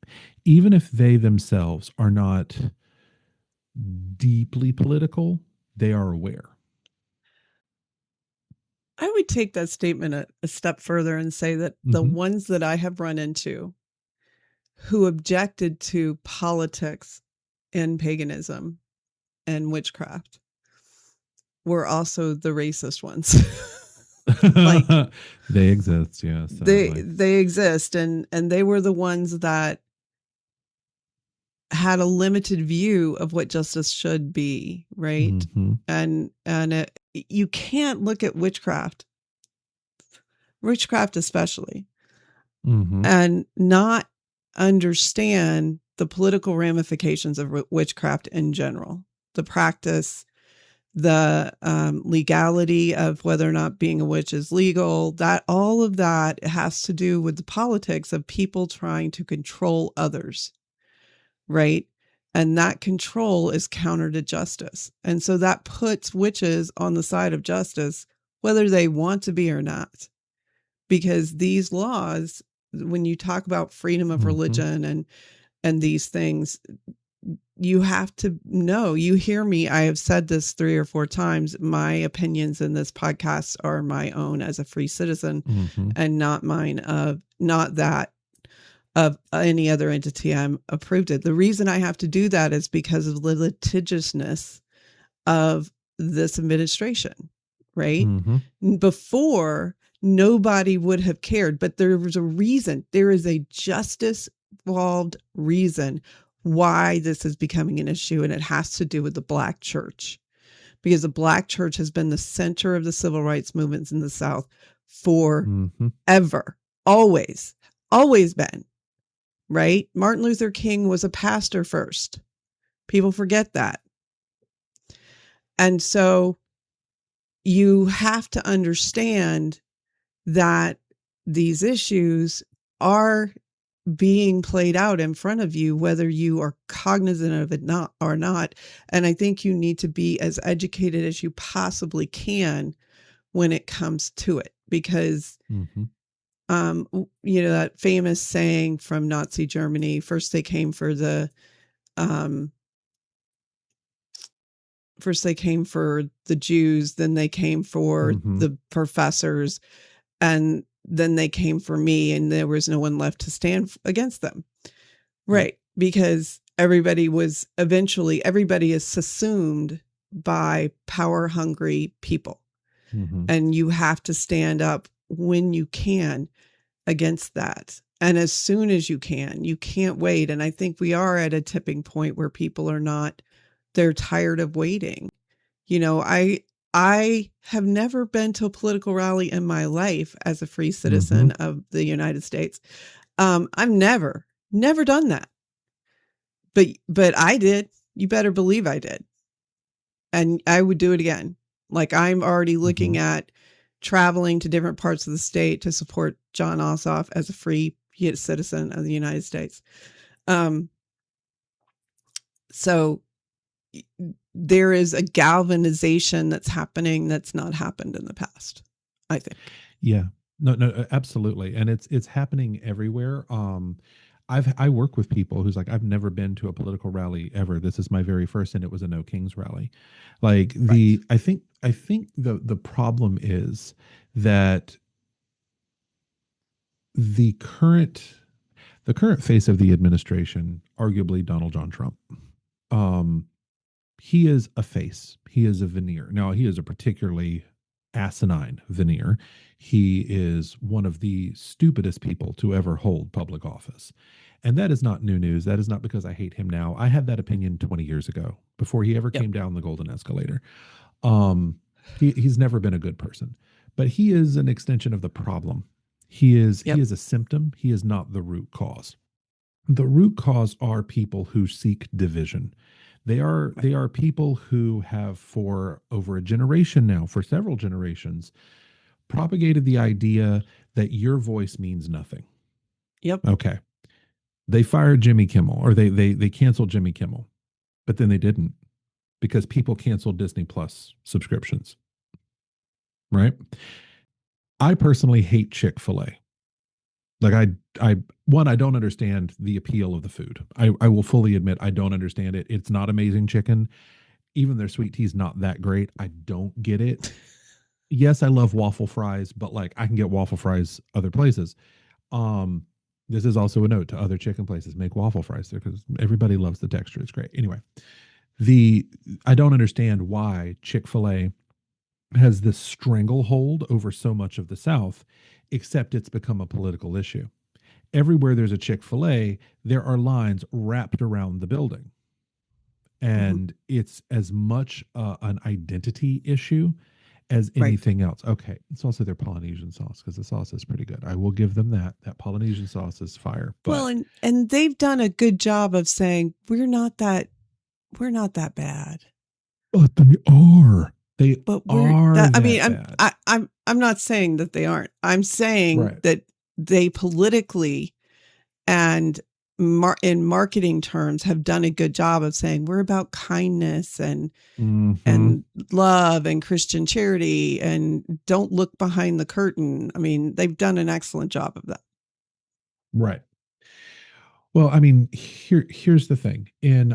B: Even if they themselves are not deeply political, they are aware.
A: I would take that statement a step further and say that the
B: Mm-hmm.
A: ones that I have run into who objected to politics and paganism and witchcraft were also the racist ones. Like
B: They exist, yeah, sadly.
A: they exist, and they were the ones that had a limited view of what justice should be, right?
B: Mm-hmm.
A: And you can't look at witchcraft especially,
B: Mm-hmm.
A: and not understand the political ramifications of witchcraft in general, the practice, the legality of whether or not being a witch is legal, that all of that has to do with the politics of people trying to control others, right? And that control is counter to justice. And so that puts witches on the side of justice, whether they want to be or not. Because these laws, when you talk about freedom of
B: Mm-hmm.
A: religion and these things, you have to know, you hear me. I have said this 3 or 4 times. My opinions in this podcast are my own as a free citizen,
B: Mm-hmm.
A: and not mine of, not that of any other entity I'm approved of. The reason I have to do that is because of the litigiousness of this administration, right?
B: Mm-hmm.
A: Before, nobody would have cared, but there was a reason. There is a justice involved reason why this is becoming an issue, and it has to do with the Black church, because the Black church has been the center of the civil rights movements in the South
B: Mm-hmm.
A: forever, always been, right? Martin Luther King was a pastor first. People forget that. And so you have to understand that these issues are being played out in front of you, whether you are cognizant of it not or not. And I think you need to be as educated as you possibly can when it comes to it, because that famous saying from Nazi Germany, first they came for the Jews, then they came for the professors, and then they came for me, and there was no one left to stand against them. Right. Because everybody is subsumed by power hungry people. And you have to stand up when you can against that. And as soon as you can, you can't wait. And I think we are at a tipping point where people are not, they're tired of waiting. I have never been to a political rally in my life as a free citizen of the United States. I've never done that. But I did. You better believe I did. And I would do it again. Like, I'm already looking at traveling to different parts of the state to support John Ossoff as a free citizen of the United States. So there is a galvanization that's happening that's not happened in the past, I think.
B: Yeah. No, absolutely. And it's happening everywhere. I work with people who's like, I've never been to a political rally ever. This is my very first, and it was a No Kings rally. Like I think the problem is that the current face of the administration, arguably Donald John Trump, he is a face. He is a veneer. Now, he is a particularly asinine veneer. He is one of the stupidest people to ever hold public office. And that is not new news. That is not because I hate him now. I had that opinion 20 years ago before he ever came down the golden escalator. He's never been a good person, but he is an extension of the problem. He is a symptom. He is not the root cause. The root cause are people who seek division. They are people who have, for over a generation now, for several generations, propagated the idea that your voice means nothing.
A: Yep.
B: Okay. They fired Jimmy Kimmel, or they canceled Jimmy Kimmel, but then they didn't, because people canceled Disney Plus subscriptions. Right? I personally hate Chick-fil-A. Like, I don't understand the appeal of the food. I will fully admit I don't understand it. It's not amazing chicken. Even their sweet tea is not that great. I don't get it. Yes, I love waffle fries, but like, I can get waffle fries other places. This is also a note to other chicken places: make waffle fries there, because everybody loves the texture. It's great. Anyway, I don't understand why Chick-fil-A has this stranglehold over so much of the South, except it's become a political issue. Everywhere there's a Chick-fil-A, there are lines wrapped around the building. And it's as much an identity issue as anything else. Okay. It's also their Polynesian sauce, because the sauce is pretty good. I will give them that. That Polynesian sauce is fire. But,
A: well, and they've done a good job of saying we're not that bad.
B: But they are.
A: I'm not saying that they aren't. I'm saying that they politically and in marketing terms have done a good job of saying we're about kindness and love and Christian charity, and don't look behind the curtain. I mean, they've done an excellent job of that.
B: Right. Well, I mean, here's the thing. They're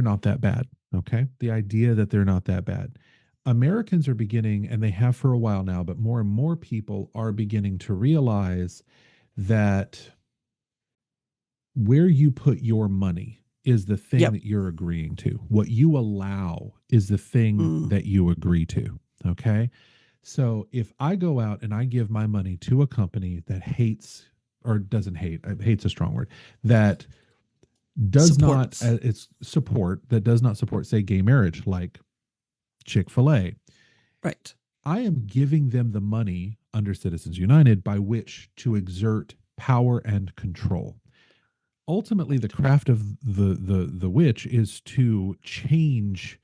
B: not that bad. Okay. The idea that they're not that bad. Americans are beginning, and they have for a while now, but more and more people are beginning to realize that where you put your money is the thing that you're agreeing to. What you allow is the thing that you agree to. Okay. So if I go out and I give my money to a company that hates, or doesn't hate, hate's a strong word, that does not support, say, gay marriage, like Chick-fil-A.
A: Right.
B: I am giving them the money under Citizens United by which to exert power and control. Ultimately, the craft of the witch is to change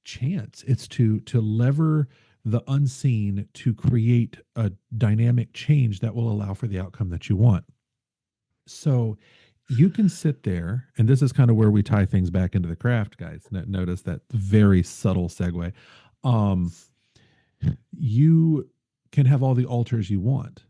B: chance. It's to lever the unseen to create a dynamic change that will allow for the outcome that you want. So you can sit there, and this is kind of where we tie things back into the craft, guys. Notice that very subtle segue. Um, you can have all the altars you want.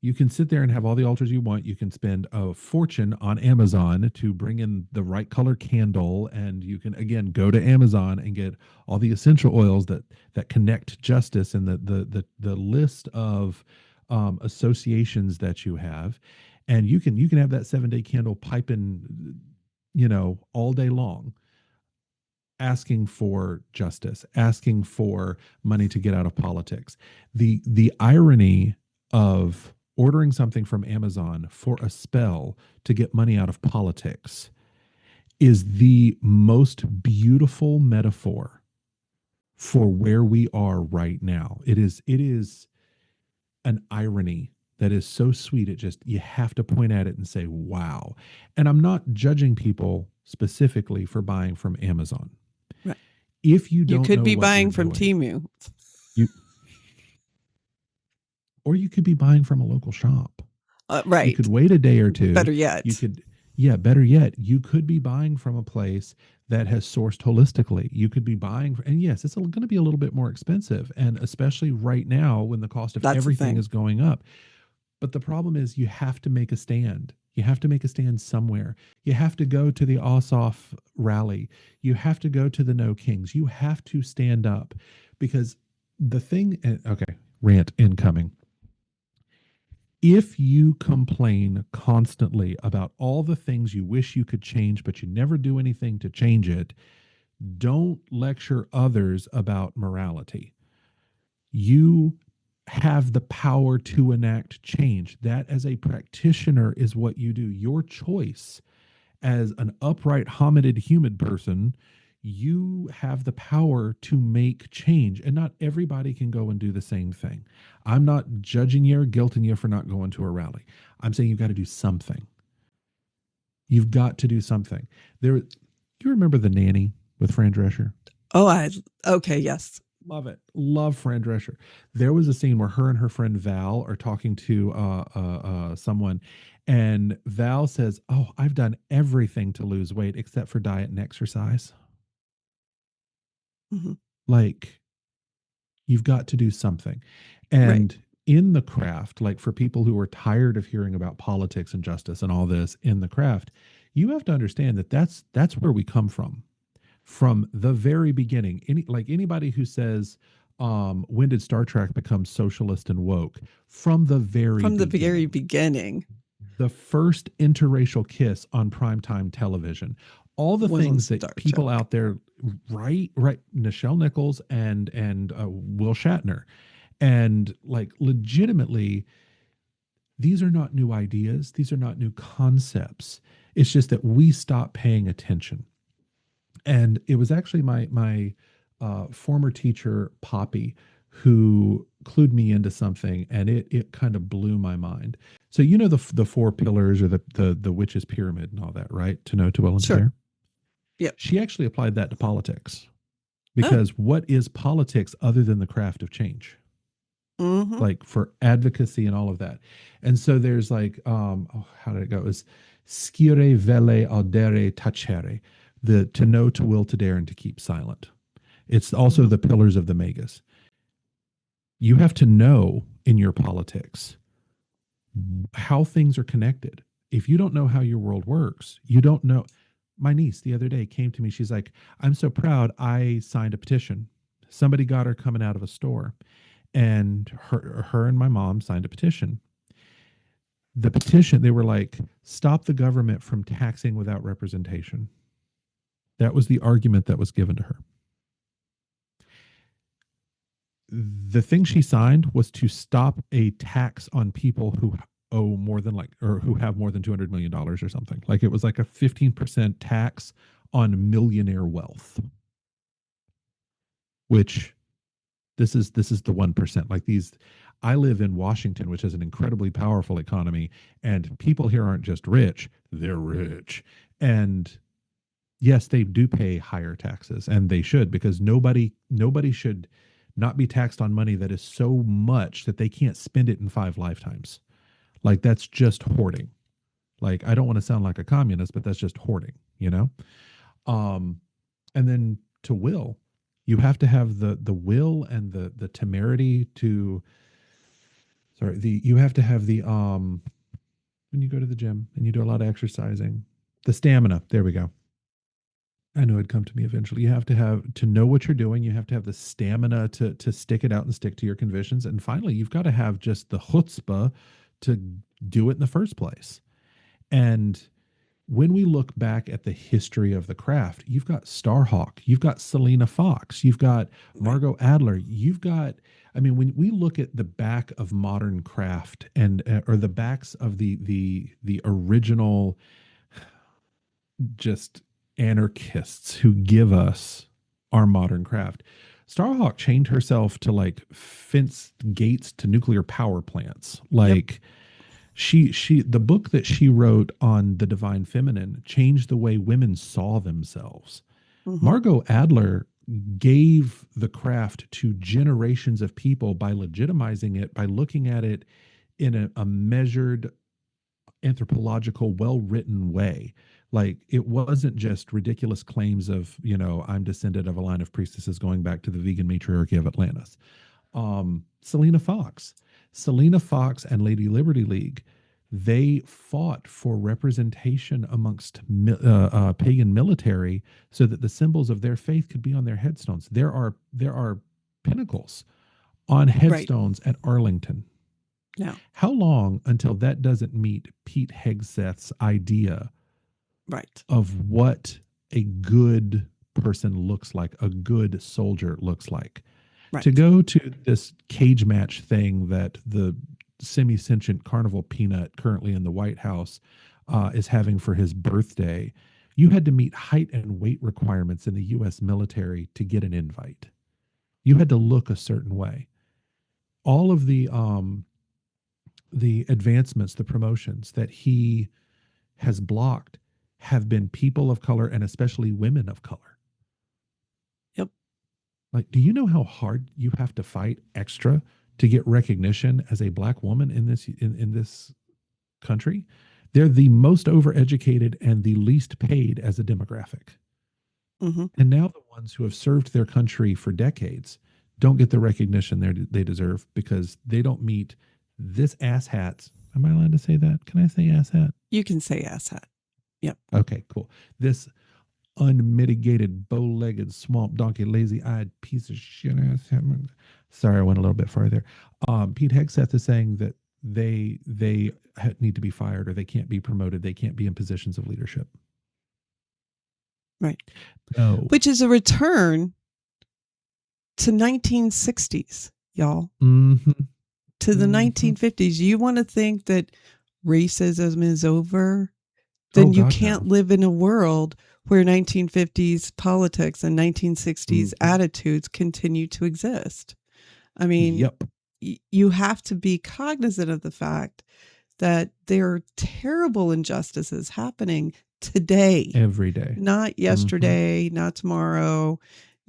B: You can sit there and have all the altars you want. You can spend a fortune on Amazon to bring in the right color candle, and you can again go to Amazon and get all the essential oils that connect justice and the list of associations that you have, and you can have that 7-day candle piping, all day long, asking for justice, asking for money to get out of politics. The irony of ordering something from Amazon for a spell to get money out of politics is the most beautiful metaphor for where we are right now. It is an irony that is so sweet. You have to point at it and say, wow. And I'm not judging people specifically for buying from Amazon.
A: Right.
B: If you don't
A: you could
B: know
A: be
B: what
A: buying
B: you're
A: from
B: doing,
A: Temu.
B: Or you could be buying from a local shop.
A: Right.
B: You could wait a day or two.
A: Better yet.
B: Better yet, you could be buying from a place that has sourced holistically. You could be buying, and yes, it's going to be a little bit more expensive, and especially right now when the cost of everything is going up. But the problem is you have to make a stand. You have to make a stand somewhere. You have to go to the Ossoff rally. You have to go to the No Kings. You have to stand up, because the thing, okay, rant incoming. If you complain constantly about all the things you wish you could change, but you never do anything to change it, don't lecture others about morality. You have the power to enact change. That, as a practitioner, is what you do. Your choice as an upright hominid human person, you have the power to make change, and not everybody can go and do the same thing. I'm not judging you or guilting you for not going to a rally. I'm saying you've got to do something. You've got to do something. You remember The Nanny with Fran Drescher?
A: Okay, yes.
B: Love it. Love Fran Drescher. There was a scene where her and her friend Val are talking to someone, and Val says, "Oh, I've done everything to lose weight except for diet and exercise."
A: Mm-hmm.
B: Like, you've got to do something. And in the craft, like for people who are tired of hearing about politics and justice and all this in the craft, you have to understand that that's where we come from the very beginning. Anybody who says, when did Star Trek become socialist and woke? From the very
A: beginning.
B: The first interracial kiss on primetime television. All the things that people out there, right, Nichelle Nichols and Will Shatner, and like legitimately, these are not new ideas. These are not new concepts. It's just that we stopped paying attention. And it was actually my former teacher, Poppy, who clued me into something, and it kind of blew my mind. So the 4 pillars, or the witch's pyramid and all that, right? To know, to will, and to dare.
A: Yeah.
B: She actually applied that to politics, because what is politics other than the craft of change?
A: Mm-hmm.
B: Like for advocacy and all of that. And so there's like, how did it go? It's scire, vele, audere, tacere. The to know, to will, to dare, and to keep silent. It's also the pillars of the Magus. You have to know in your politics how things are connected. If you don't know how your world works, you don't know. My niece the other day came to me. She's like, "I'm so proud. I signed a petition. Somebody got her coming out of a store, and her and my mom signed a petition. The petition, they were like, stop the government from taxing without representation." That was the argument that was given to her. The thing she signed was to stop a tax on people who owe more than or who have more than $200 million or something. Like it was like a 15% tax on millionaire wealth, which this is the 1%. Like I live in Washington, which is an incredibly powerful economy, and people here aren't just rich, they're rich. And yes, they do pay higher taxes, and they should, because nobody should not be taxed on money that is so much that they can't spend it in 5 lifetimes. Like, that's just hoarding. Like, I don't want to sound like a communist, but that's just hoarding, you know? Um, and then to will, you have to have the will and the temerity to, sorry, the you have to have the when you go to the gym and you do a lot of exercising, the stamina. There we go. I know it'd come to me eventually. You have to know what you're doing. You have to have the stamina to stick it out and stick to your convictions. And finally, you've got to have just the chutzpah to do it in the first place. And when we look back at the history of the craft, you've got Starhawk, you've got Selena Fox, you've got Margot Adler, you've got, I mean, when we look at the back of modern craft and or the backs of the original just anarchists who give us our modern craft, Starhawk chained herself to like fence gates to nuclear power plants. Like, she the book that she wrote on the divine feminine changed the way women saw themselves. Margot Adler gave the craft to generations of people by legitimizing it, by looking at it in a measured, anthropological, well-written way. Like, it wasn't just ridiculous claims of, I'm descended of a line of priestesses going back to the vegan matriarchy of Atlantis. Selena Fox. Selena Fox and Lady Liberty League, they fought for representation amongst pagan military so that the symbols of their faith could be on their headstones. There are pinnacles on headstones at Arlington.
A: Yeah.
B: How long until that doesn't meet Pete Hegseth's idea of what a good person looks like, a good soldier looks like? To go to this cage match thing that the semi-sentient carnival peanut currently in the White House is having for his birthday, you had to meet height and weight requirements in the U.S. military to get an invite. You had to look a certain way. All of the advancements, the promotions that he has blocked have been people of color, and especially women of color. Like, do you know how hard you have to fight extra to get recognition as a Black woman in this country? They're the most overeducated and the least paid as a demographic. And now the ones who have served their country for decades don't get the recognition they deserve because they don't meet this asshat. Am I allowed to say that? Can I say asshat?
A: You can say asshat. Yep.
B: Okay, cool. This unmitigated, bow-legged, swamp donkey, lazy-eyed piece of shit ass. Sorry, I went a little bit farther. Pete Hegseth is saying that they need to be fired, or they can't be promoted. They can't be in positions of leadership.
A: Right.
B: No.
A: Which is a return to 1960s, y'all. To the 1950s. You want to think that racism is over? Then you can't live in a world where 1950s politics and 1960s attitudes continue to exist. I mean, you have to be cognizant of the fact that there are terrible injustices happening today.
B: Every day.
A: Not yesterday, not tomorrow,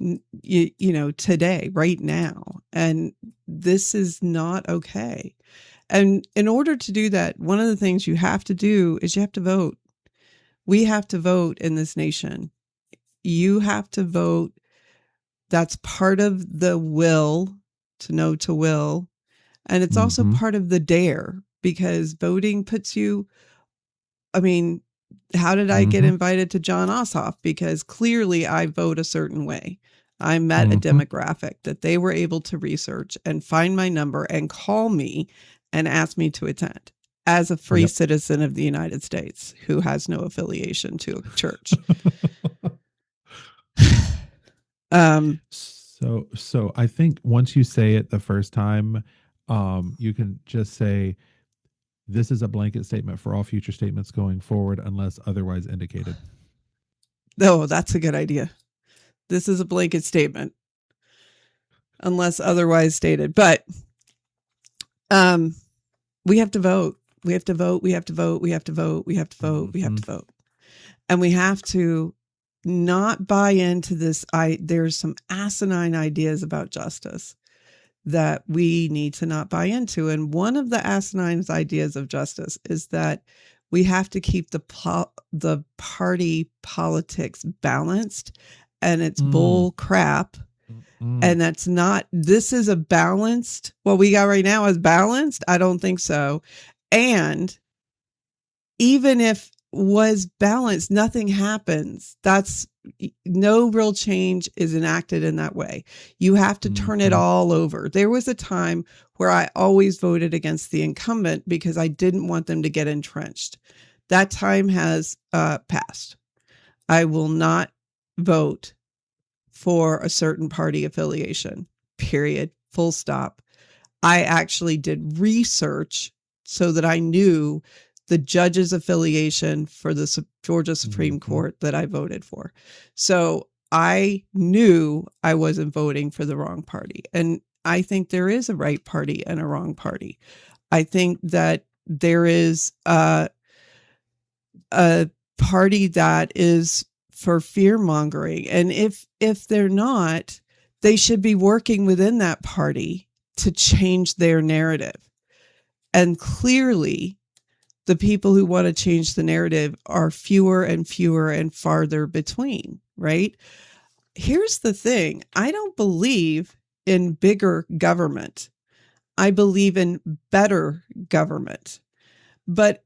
A: today, right now. And this is not okay. And in order to do that, one of the things you have to do is you have to vote. We have to vote in this nation. You have to vote. That's part of the will, to know to will. And it's also part of the dare, because voting puts you, I mean, how did I get invited to John Ossoff? Because clearly I vote a certain way. I met a demographic that they were able to research and find my number and call me and ask me to attend as a free citizen of the United States who has no affiliation to a church.
B: So I think once you say it the first time, you can just say, this is a blanket statement for all future statements going forward, unless otherwise indicated.
A: Oh, that's a good idea. This is a blanket statement, unless otherwise stated. But we have to vote. We have to vote. We have to vote. We have to vote. We have to vote. We have to vote. And we have to not buy into this. There's some asinine ideas about justice that we need to not buy into. And one of the asinine ideas of justice is that we have to keep the party politics balanced, and it's bull crap. And that's not, this is a balanced, what we got right now is balanced. I don't think so. And even if was balanced, nothing happens. That's no real change is enacted in that way. You have to turn it all over. There was a time where I always voted against the incumbent because I didn't want them to get entrenched. That time has passed. I will not vote for a certain party affiliation, period, full stop. I actually did research so that I knew the judge's affiliation for the Georgia Supreme Court that I voted for. So I knew I wasn't voting for the wrong party. And I think there is a right party and a wrong party. I think that there is a party that is for fear mongering. And if they're not, they should be working within that party to change their narrative. And clearly, the people who want to change the narrative are fewer and fewer and farther between, right? Here's the thing. I don't believe in bigger government. I believe in better government. But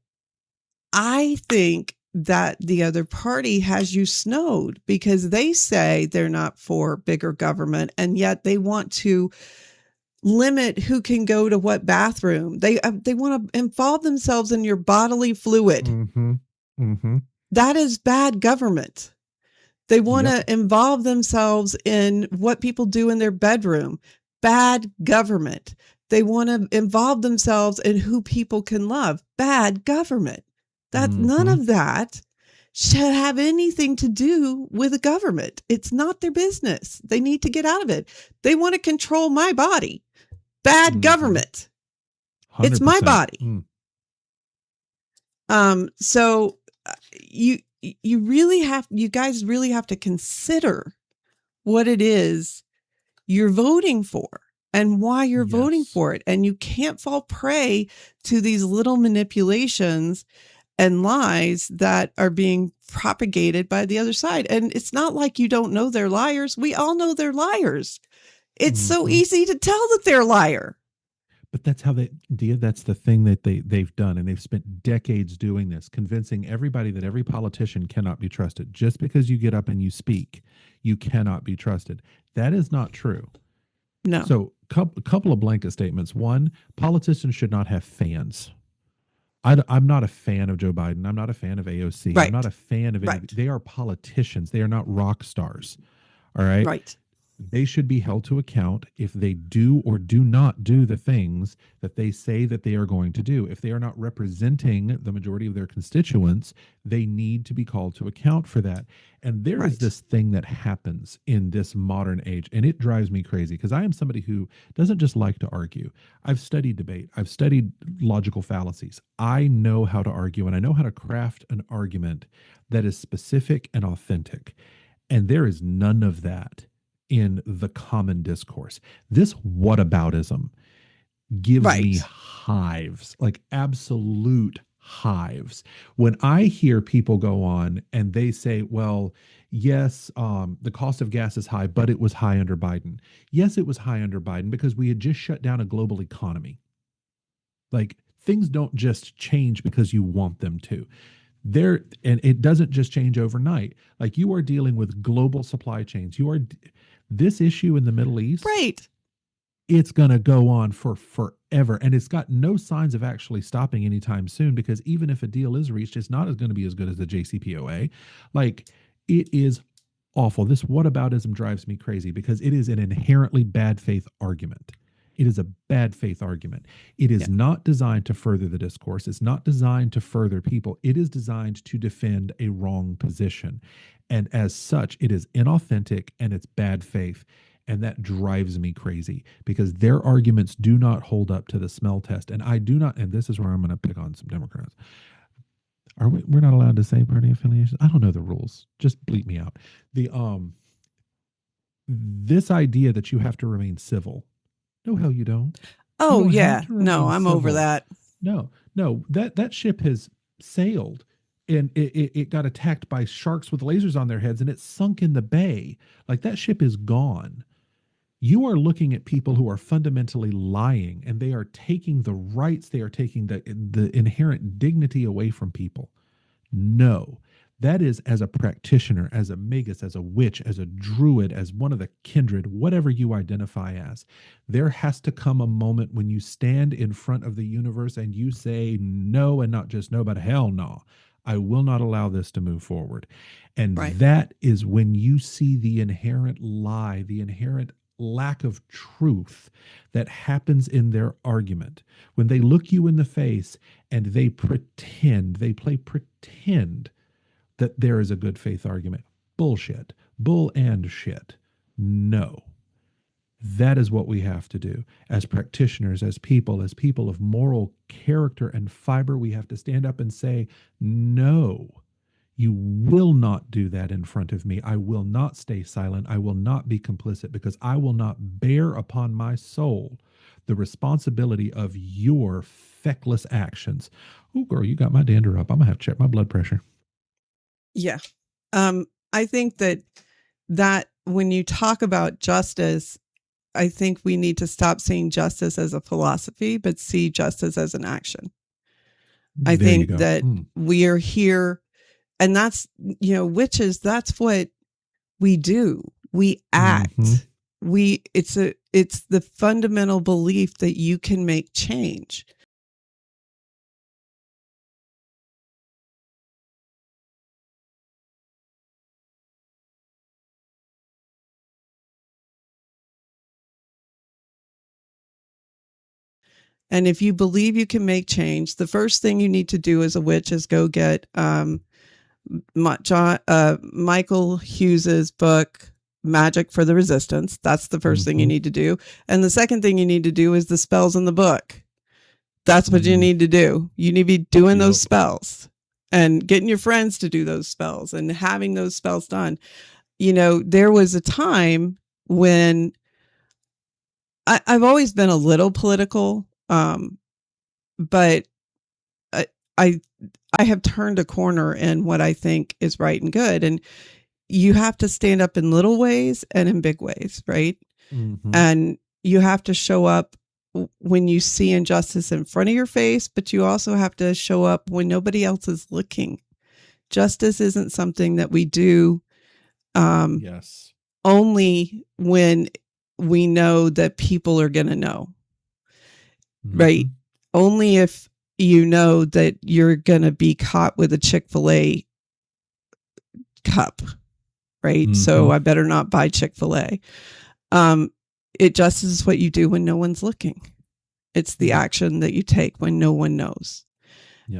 A: I think that the other party has you snowed because they say they're not for bigger government, and yet they want to limit who can go to what bathroom. They want to involve themselves in your bodily fluid. That is bad government. They want to involve themselves in what people do in their bedroom. Bad government. They want to involve themselves in who people can love. Bad government. That none of that should have anything to do with the government. It's not their business. They need to get out of it. They want to control my body. Bad government. 100%. It's my body. So you guys really have to consider what it is you're voting for and why you're voting for it. And you can't fall prey to these little manipulations and lies that are being propagated by the other side. And it's not like you don't know they're liars. We all know they're liars. It's so easy to tell that they're a liar.
B: But that's how that's the thing that they've done. And they've spent decades doing this, convincing everybody that every politician cannot be trusted. Just because you get up and you speak, you cannot be trusted. That is not true.
A: No.
B: So a couple of blanket statements. One, politicians should not have fans. I'm not a fan of Joe Biden. I'm not a fan of AOC.
A: Right.
B: I'm not a fan of any. They are politicians. They are not rock stars. All right.
A: Right.
B: They should be held to account if they do or do not do the things that they say that they are going to do. If they are not representing the majority of their constituents, they need to be called to account for that. And there is this thing that happens in this modern age, and it drives me crazy because I am somebody who doesn't just like to argue. I've studied debate. I've studied logical fallacies. I know how to argue, and I know how to craft an argument that is specific and authentic. And there is none of that in the common discourse. This whataboutism gives me hives, like absolute hives. When I hear people go on and they say, well, yes, the cost of gas is high, but it was high under Biden. Yes, it was high under Biden because we had just shut down a global economy. Like, things don't just change because you want them to. And it doesn't just change overnight. Like, you are dealing with global supply chains. This issue in the Middle East, it's going to go on for forever. And it's got no signs of actually stopping anytime soon, because even if a deal is reached, it's not going to be as good as the JCPOA. Like, it is awful. This whataboutism drives me crazy because it is an inherently bad faith argument. It is a bad faith argument. It is not designed to further the discourse. It's not designed to further people. It is designed to defend a wrong position. And as such, it is inauthentic and it's bad faith. And that drives me crazy because their arguments do not hold up to the smell test. And I do not, and this is where I'm going to pick on some Democrats. We're not allowed to say party affiliations? I don't know the rules. Just bleep me out. The this idea that you have to remain civil. No, hell you don't. You
A: Oh
B: don't have
A: yeah.
B: to
A: No,
B: remain
A: I'm over
B: civil.
A: that.
B: No, that ship has sailed and it got attacked by sharks with lasers on their heads and it sunk in the bay. Like that ship is gone. You are looking at people who are fundamentally lying and they are taking the rights, they are taking the inherent dignity away from people. No, that is as a practitioner, as a magus, as a witch, as a druid, as one of the kindred, whatever you identify as. There has to come a moment when you stand in front of the universe and you say no, and not just no, but hell no. I will not allow this to move forward. And
A: Right.
B: that is when you see the inherent lie, the inherent lack of truth that happens in their argument. When they look you in the face and they play pretend that there is a good faith argument. Bullshit. Bull and shit. No. That is what we have to do as practitioners, as people of moral character and fiber. We have to stand up and say, no, you will not do that in front of me. I will not stay silent. I will not be complicit because I will not bear upon my soul the responsibility of your feckless actions. Oh, girl, you got my dander up. I'm going to have to check my blood pressure.
A: Yeah. I think that when you talk about justice, I think we need to stop seeing justice as a philosophy, but see justice as an action. I
B: There you
A: think
B: go.
A: that we are here, and that's, witches, that's what we do. We act. It's the fundamental belief that you can make change. And if you believe you can make change, the first thing you need to do as a witch is go get Michael Hughes's book, Magic for the Resistance. That's the first thing you need to do. And the second thing you need to do is the spells in the book. That's what you need to do. You need to be doing those spells and getting your friends to do those spells and having those spells done. There was a time when I've always been a little political, but I have turned a corner in what I think is right and good. And you have to stand up in little ways and in big ways, right? And you have to show up when you see injustice in front of your face, but you also have to show up when nobody else is looking. Justice isn't something that we do only when we know that people are going to know, right? Only if you know that you're going to be caught with a Chick-fil-A cup, right? So I better not buy Chick-fil-A. It just is what you do when no one's looking. It's the action that you take when no one knows.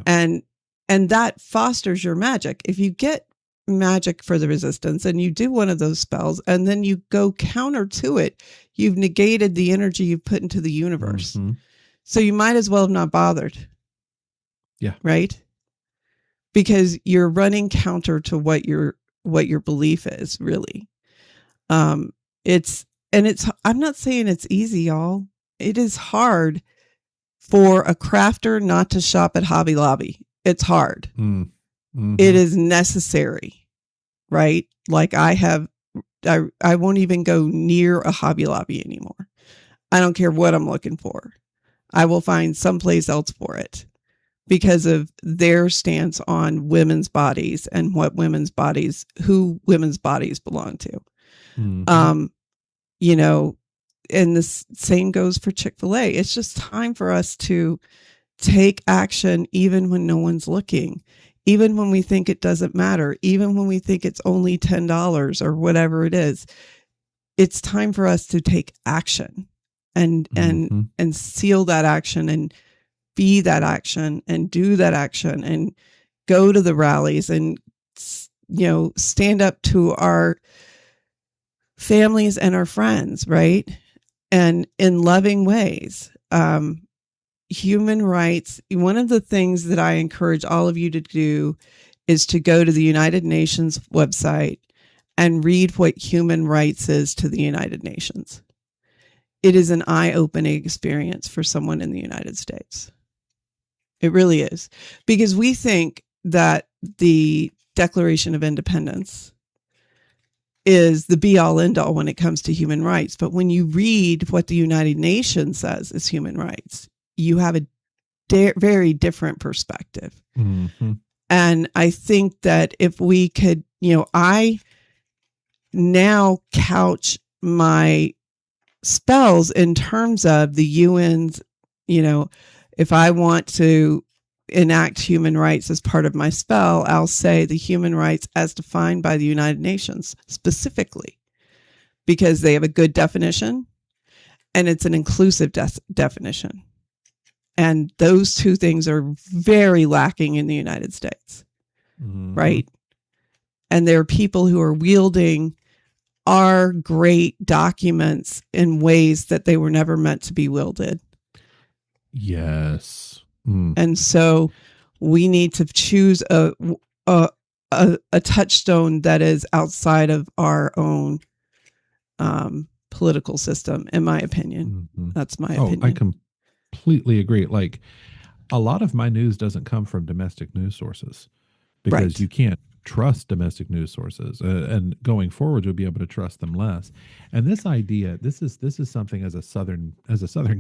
A: And that fosters your magic. If you get magic for the resistance and you do one of those spells and then you go counter to it, you've negated the energy you've put into the universe. So you might as well have not bothered.
B: Yeah.
A: Right? Because you're running counter to what your belief is, really. I'm not saying it's easy, y'all. It is hard for a crafter not to shop at Hobby Lobby. It's hard. It is necessary, right? Like I won't even go near a Hobby Lobby anymore. I don't care what I'm looking for. I will find someplace else for it because of their stance on women's bodies and who women's bodies belong to. And the same goes for Chick-fil-A. It's just time for us to take action even when no one's looking, even when we think it doesn't matter, even when we think it's only $10 or whatever it is. It's time for us to take action and seal that action and be that action and do that action and go to the rallies and, stand up to our families and our friends, right? And in loving ways. human rights, one of the things that I encourage all of you to do is to go to the United Nations website and read what human rights is to the United Nations. It is an eye-opening experience for someone in the United States. It really is. Because we think that the Declaration of Independence is the be-all, end-all when it comes to human rights. But when you read what the United Nations says is human rights, you have a very different perspective.
B: Mm-hmm.
A: And I think that if we could, I now couch my spells in terms of the UN's, if I want to enact human rights as part of my spell, I'll say the human rights as defined by the United Nations specifically, because they have a good definition and it's an inclusive definition. And those two things are very lacking in the United States, right? And there are people who are wielding our great documents in ways that they were never meant to be wielded.
B: Yes.
A: And so we need to choose a touchstone that is outside of our own political system, in my opinion. That's my opinion.
B: I completely agree. Like, a lot of my news doesn't come from domestic news sources because you can't trust domestic news sources, and going forward you'll be able to trust them less. And this idea, this is something as a southern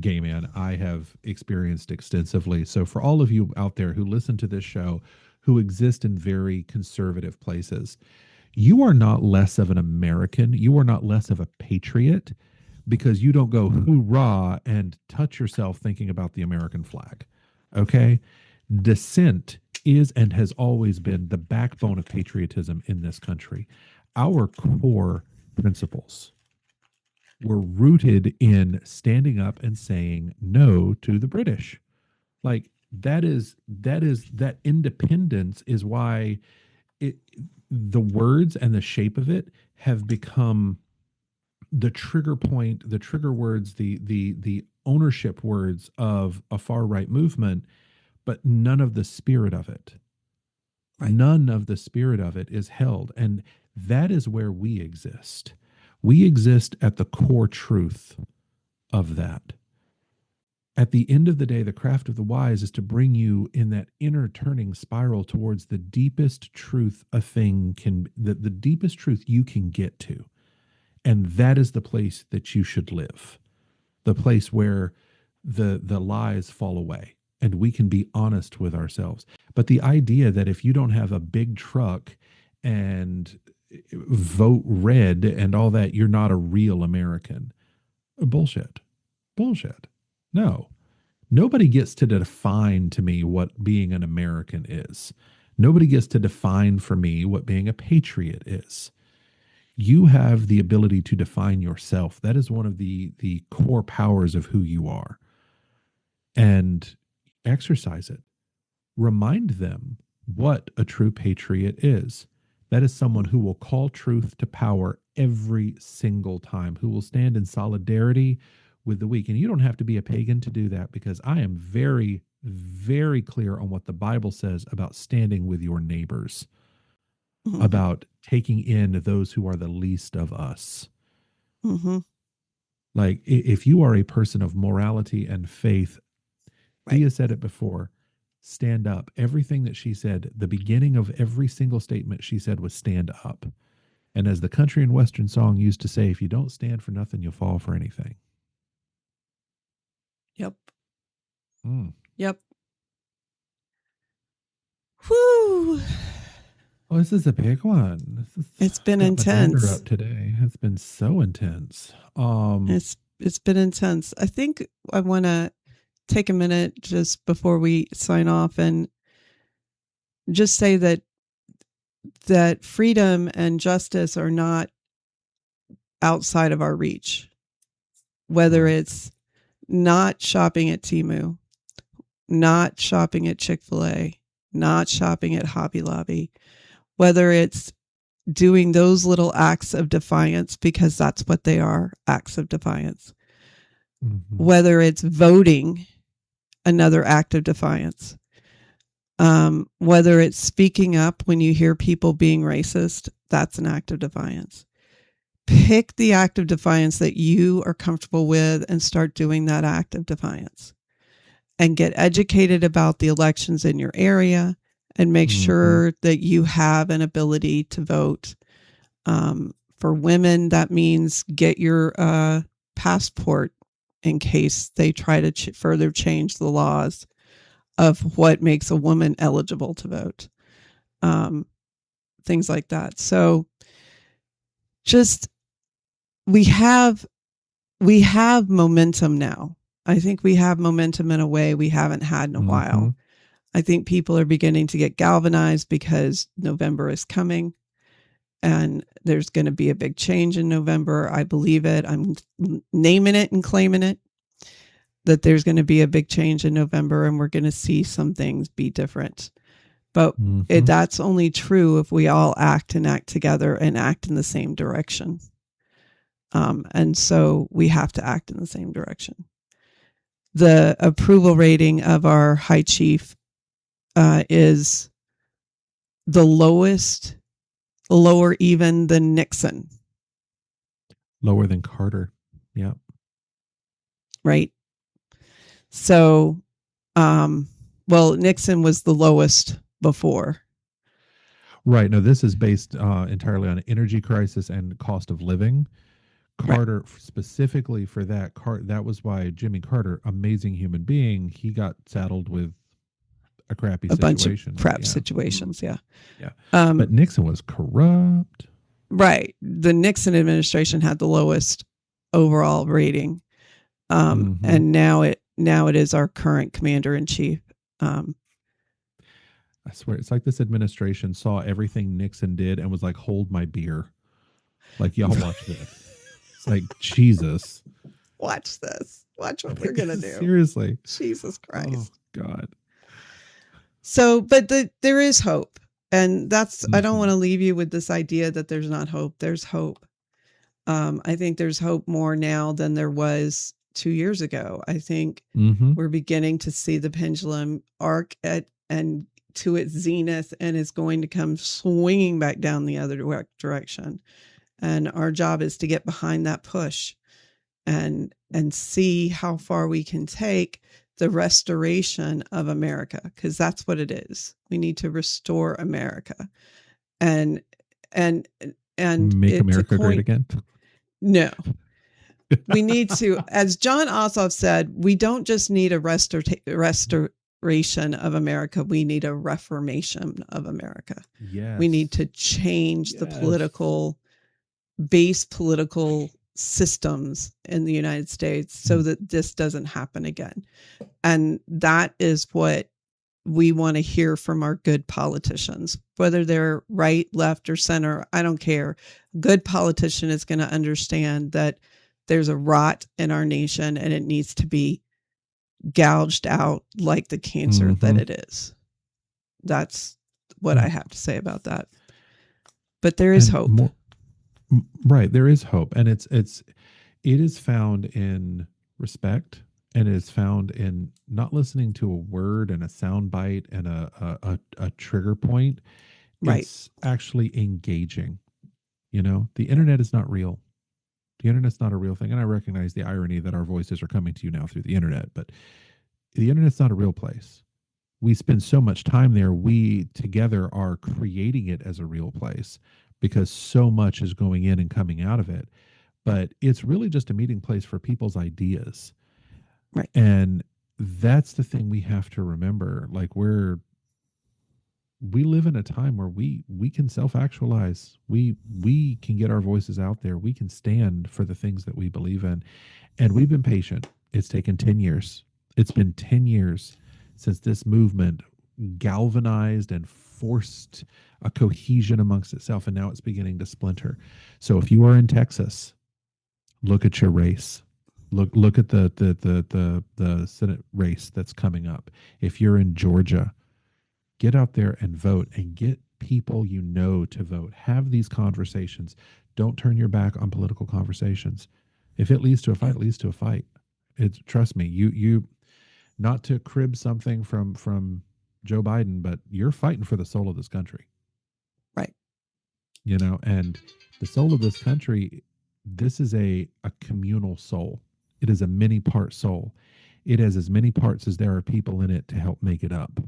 B: gay man I have experienced extensively. So for all of you out there who listen to this show who exist in very conservative places, you are not less of an American, you are not less of a patriot because you don't go hoorah and touch yourself thinking about the American flag. Okay? Dissent is and has always been the backbone of patriotism in this country. Our core principles were rooted in standing up and saying no to the British. Like, that independence is why the words and the shape of it have become the trigger point, the trigger words, the ownership words of a far right movement, but none of the spirit of it. Right. None of the spirit of it is held. And that is where we exist. We exist at the core truth of that. At the end of the day, the craft of the wise is to bring you in that inner turning spiral towards the deepest truth a thing can, the deepest truth you can get to. And that is the place that you should live. The place where the lies fall away and we can be honest with ourselves. But the idea that if you don't have a big truck and vote red and all that, you're not a real American. Bullshit. No. Nobody gets to define to me what being an American is. Nobody gets to define for me what being a patriot is. You have the ability to define yourself. That is one of the core powers of who you are. And exercise it. Remind them what a true patriot is. That is someone who will call truth to power every single time, who will stand in solidarity with the weak. And you don't have to be a pagan to do that, because I am very, very clear on what the Bible says about standing with your neighbors, about taking in those who are the least of us. Like, if you are a person of morality and faith, Thea said it before, stand up. Everything that she said, the beginning of every single statement she said was stand up. And as the country and western song used to say, if you don't stand for nothing, you'll fall for anything.
A: Yep. Yep. Whew.
B: Oh, this is a big one.
A: It's been intense.
B: Up today. It's been so intense.
A: It's been intense. I think I want to take a minute just before we sign off and just say that freedom and justice are not outside of our reach. Whether it's not shopping at Temu, not shopping at Chick-fil-A, not shopping at Hobby Lobby, whether it's doing those little acts of defiance, because that's what they are, acts of defiance, whether it's voting another act of defiance. Whether it's speaking up when you hear people being racist, that's an act of defiance. Pick the act of defiance that you are comfortable with and start doing that act of defiance. And get educated about the elections in your area and make sure that you have an ability to vote. For women, that means get your passport in case they try to further change the laws of what makes a woman eligible to vote. Things like that. So just we have momentum now. I think we have momentum in a way we haven't had in a while. I think people are beginning to get galvanized because November is coming and there's going to be a big change in November. I believe it. I'm naming it and claiming it, that there's going to be a big change in November and we're going to see some things be different. But that's only true if we all act together and act in the same direction. And so we have to act in the same direction. The approval rating of our high chief is the lowest, lower even than Nixon.
B: Lower than Carter. Yeah.
A: Right. So, well, Nixon was the lowest before.
B: Right. No, this is based entirely on energy crisis and cost of living. Carter, specifically for that, that was why Jimmy Carter, amazing human being, he got saddled with a crappy situation.
A: Bunch of crap situations, yeah.
B: But Nixon was corrupt.
A: Right. The Nixon administration had the lowest overall rating. And now it is our current commander in chief.
B: I swear, it's like this administration saw everything Nixon did and was like, hold my beer. Like, y'all watch this. It's like, Jesus.
A: Watch this. Watch what we're going to do.
B: Seriously.
A: Jesus Christ.
B: Oh, God.
A: So, but there is hope. And that's, I don't want to leave you with this idea that there's not hope. There's hope. I think there's hope more now than there was 2 years ago. I think we're beginning to see the pendulum arc and to its zenith, and is going to come swinging back down the other direction. And our job is to get behind that push and see how far we can take the restoration of America, because that's what it is. We need to restore America and
B: make America great again.
A: No. We need to, as John Ossoff said, we don't just need a restoration of America. We need a reformation of America.
B: Yes.
A: We need to change the political systems in the United States so that this doesn't happen again. And that is what we want to hear from our good politicians, whether they're right, left, or center. I don't care. A good politician is going to understand that there's a rot in our nation and it needs to be gouged out like the cancer that it is. That's what I have to say about that. But there is hope.
B: Right. There is hope. And it is found in respect, and it is found in not listening to a word and a sound bite and a trigger point.
A: Right.
B: It's actually engaging. You know, the internet is not real. The internet's not a real thing. And I recognize the irony that our voices are coming to you now through the internet, but the internet's not a real place. We spend so much time there. We together are creating it as a real place because so much is going in and coming out of it. But it's really just a meeting place for people's ideas.
A: Right.
B: And that's the thing we have to remember. Like we live in a time where we can self-actualize. We can get our voices out there. We can stand for the things that we believe in. And we've been patient. It's taken 10 years. It's been 10 years since this movement galvanized and forced a cohesion amongst itself, and now it's beginning to splinter. So if you are in Texas, look at your race. Look at the Senate race that's coming up. If you're in Georgia, get out there and vote, and get people you know to vote. Have these conversations. Don't turn your back on political conversations. If it leads to a fight, it leads to a fight. Trust me, not to crib something from Joe Biden, but you're fighting for the soul of this country.
A: Right.
B: You know, and the soul of this country, this is a communal soul. It is a many part soul. It has as many parts as there are people in it to help make it up.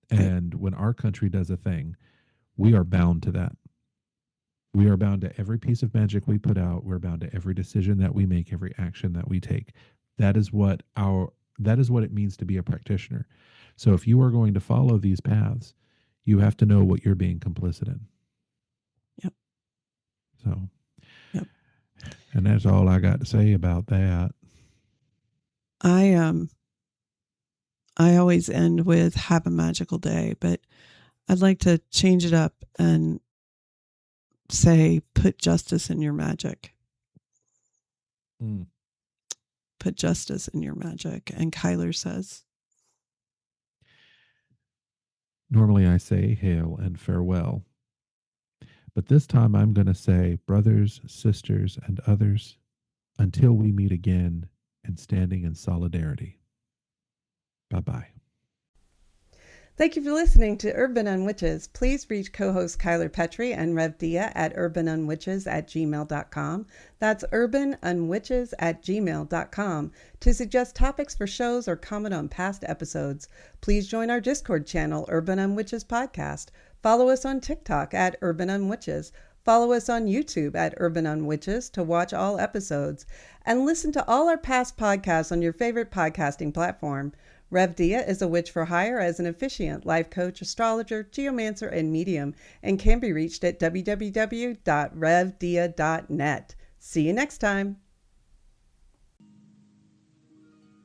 B: And when our country does a thing, we are bound to that. We are bound to every piece of magic we put out. We're bound to every decision that we make, every action that we take. That is what it means to be a practitioner. So if you are going to follow these paths, you have to know what you're being complicit in.
A: Yep.
B: So,
A: yep.
B: And that's all I got to say about that.
A: I always end with "Have a magical day," but I'd like to change it up and say, put justice in your magic. Put justice in your magic. And Kyler says,
B: normally I say hail and farewell, but this time I'm going to say, brothers, sisters, and others, until we meet again and standing in solidarity. Bye-bye.
A: Thank you for listening to Urban Unwitches. Please reach co-host Kyler Petrie and Rev Dia at urbanunwitches@gmail.com. That's urbanunwitches@gmail.com to suggest topics for shows or comment on past episodes. Please join our Discord channel, Urban Unwitches Podcast. Follow us on TikTok at Urban Unwitches. Follow us on YouTube at Urban Unwitches to watch all episodes. And listen to all our past podcasts on your favorite podcasting platform. Rev Dia is a witch for hire as an officiant, life coach, astrologer, geomancer, and medium, and can be reached at www.revdia.net. See you next time.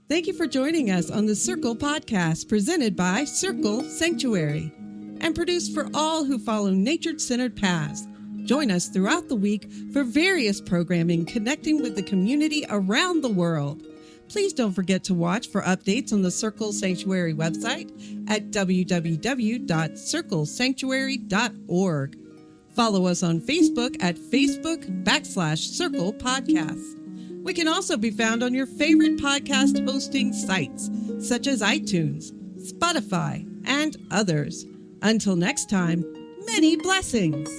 A: Thank you for joining us on the Circle Podcast, presented by Circle Sanctuary, and produced for all who follow nature-centered paths. Join us throughout the week for various programming connecting with the community around the world. Please don't forget to watch for updates on the Circle Sanctuary website at www.circlesanctuary.org. Follow us on Facebook at Facebook/Circle Podcasts. We can also be found on your favorite podcast hosting sites, such as iTunes, Spotify, and others. Until next time, many blessings.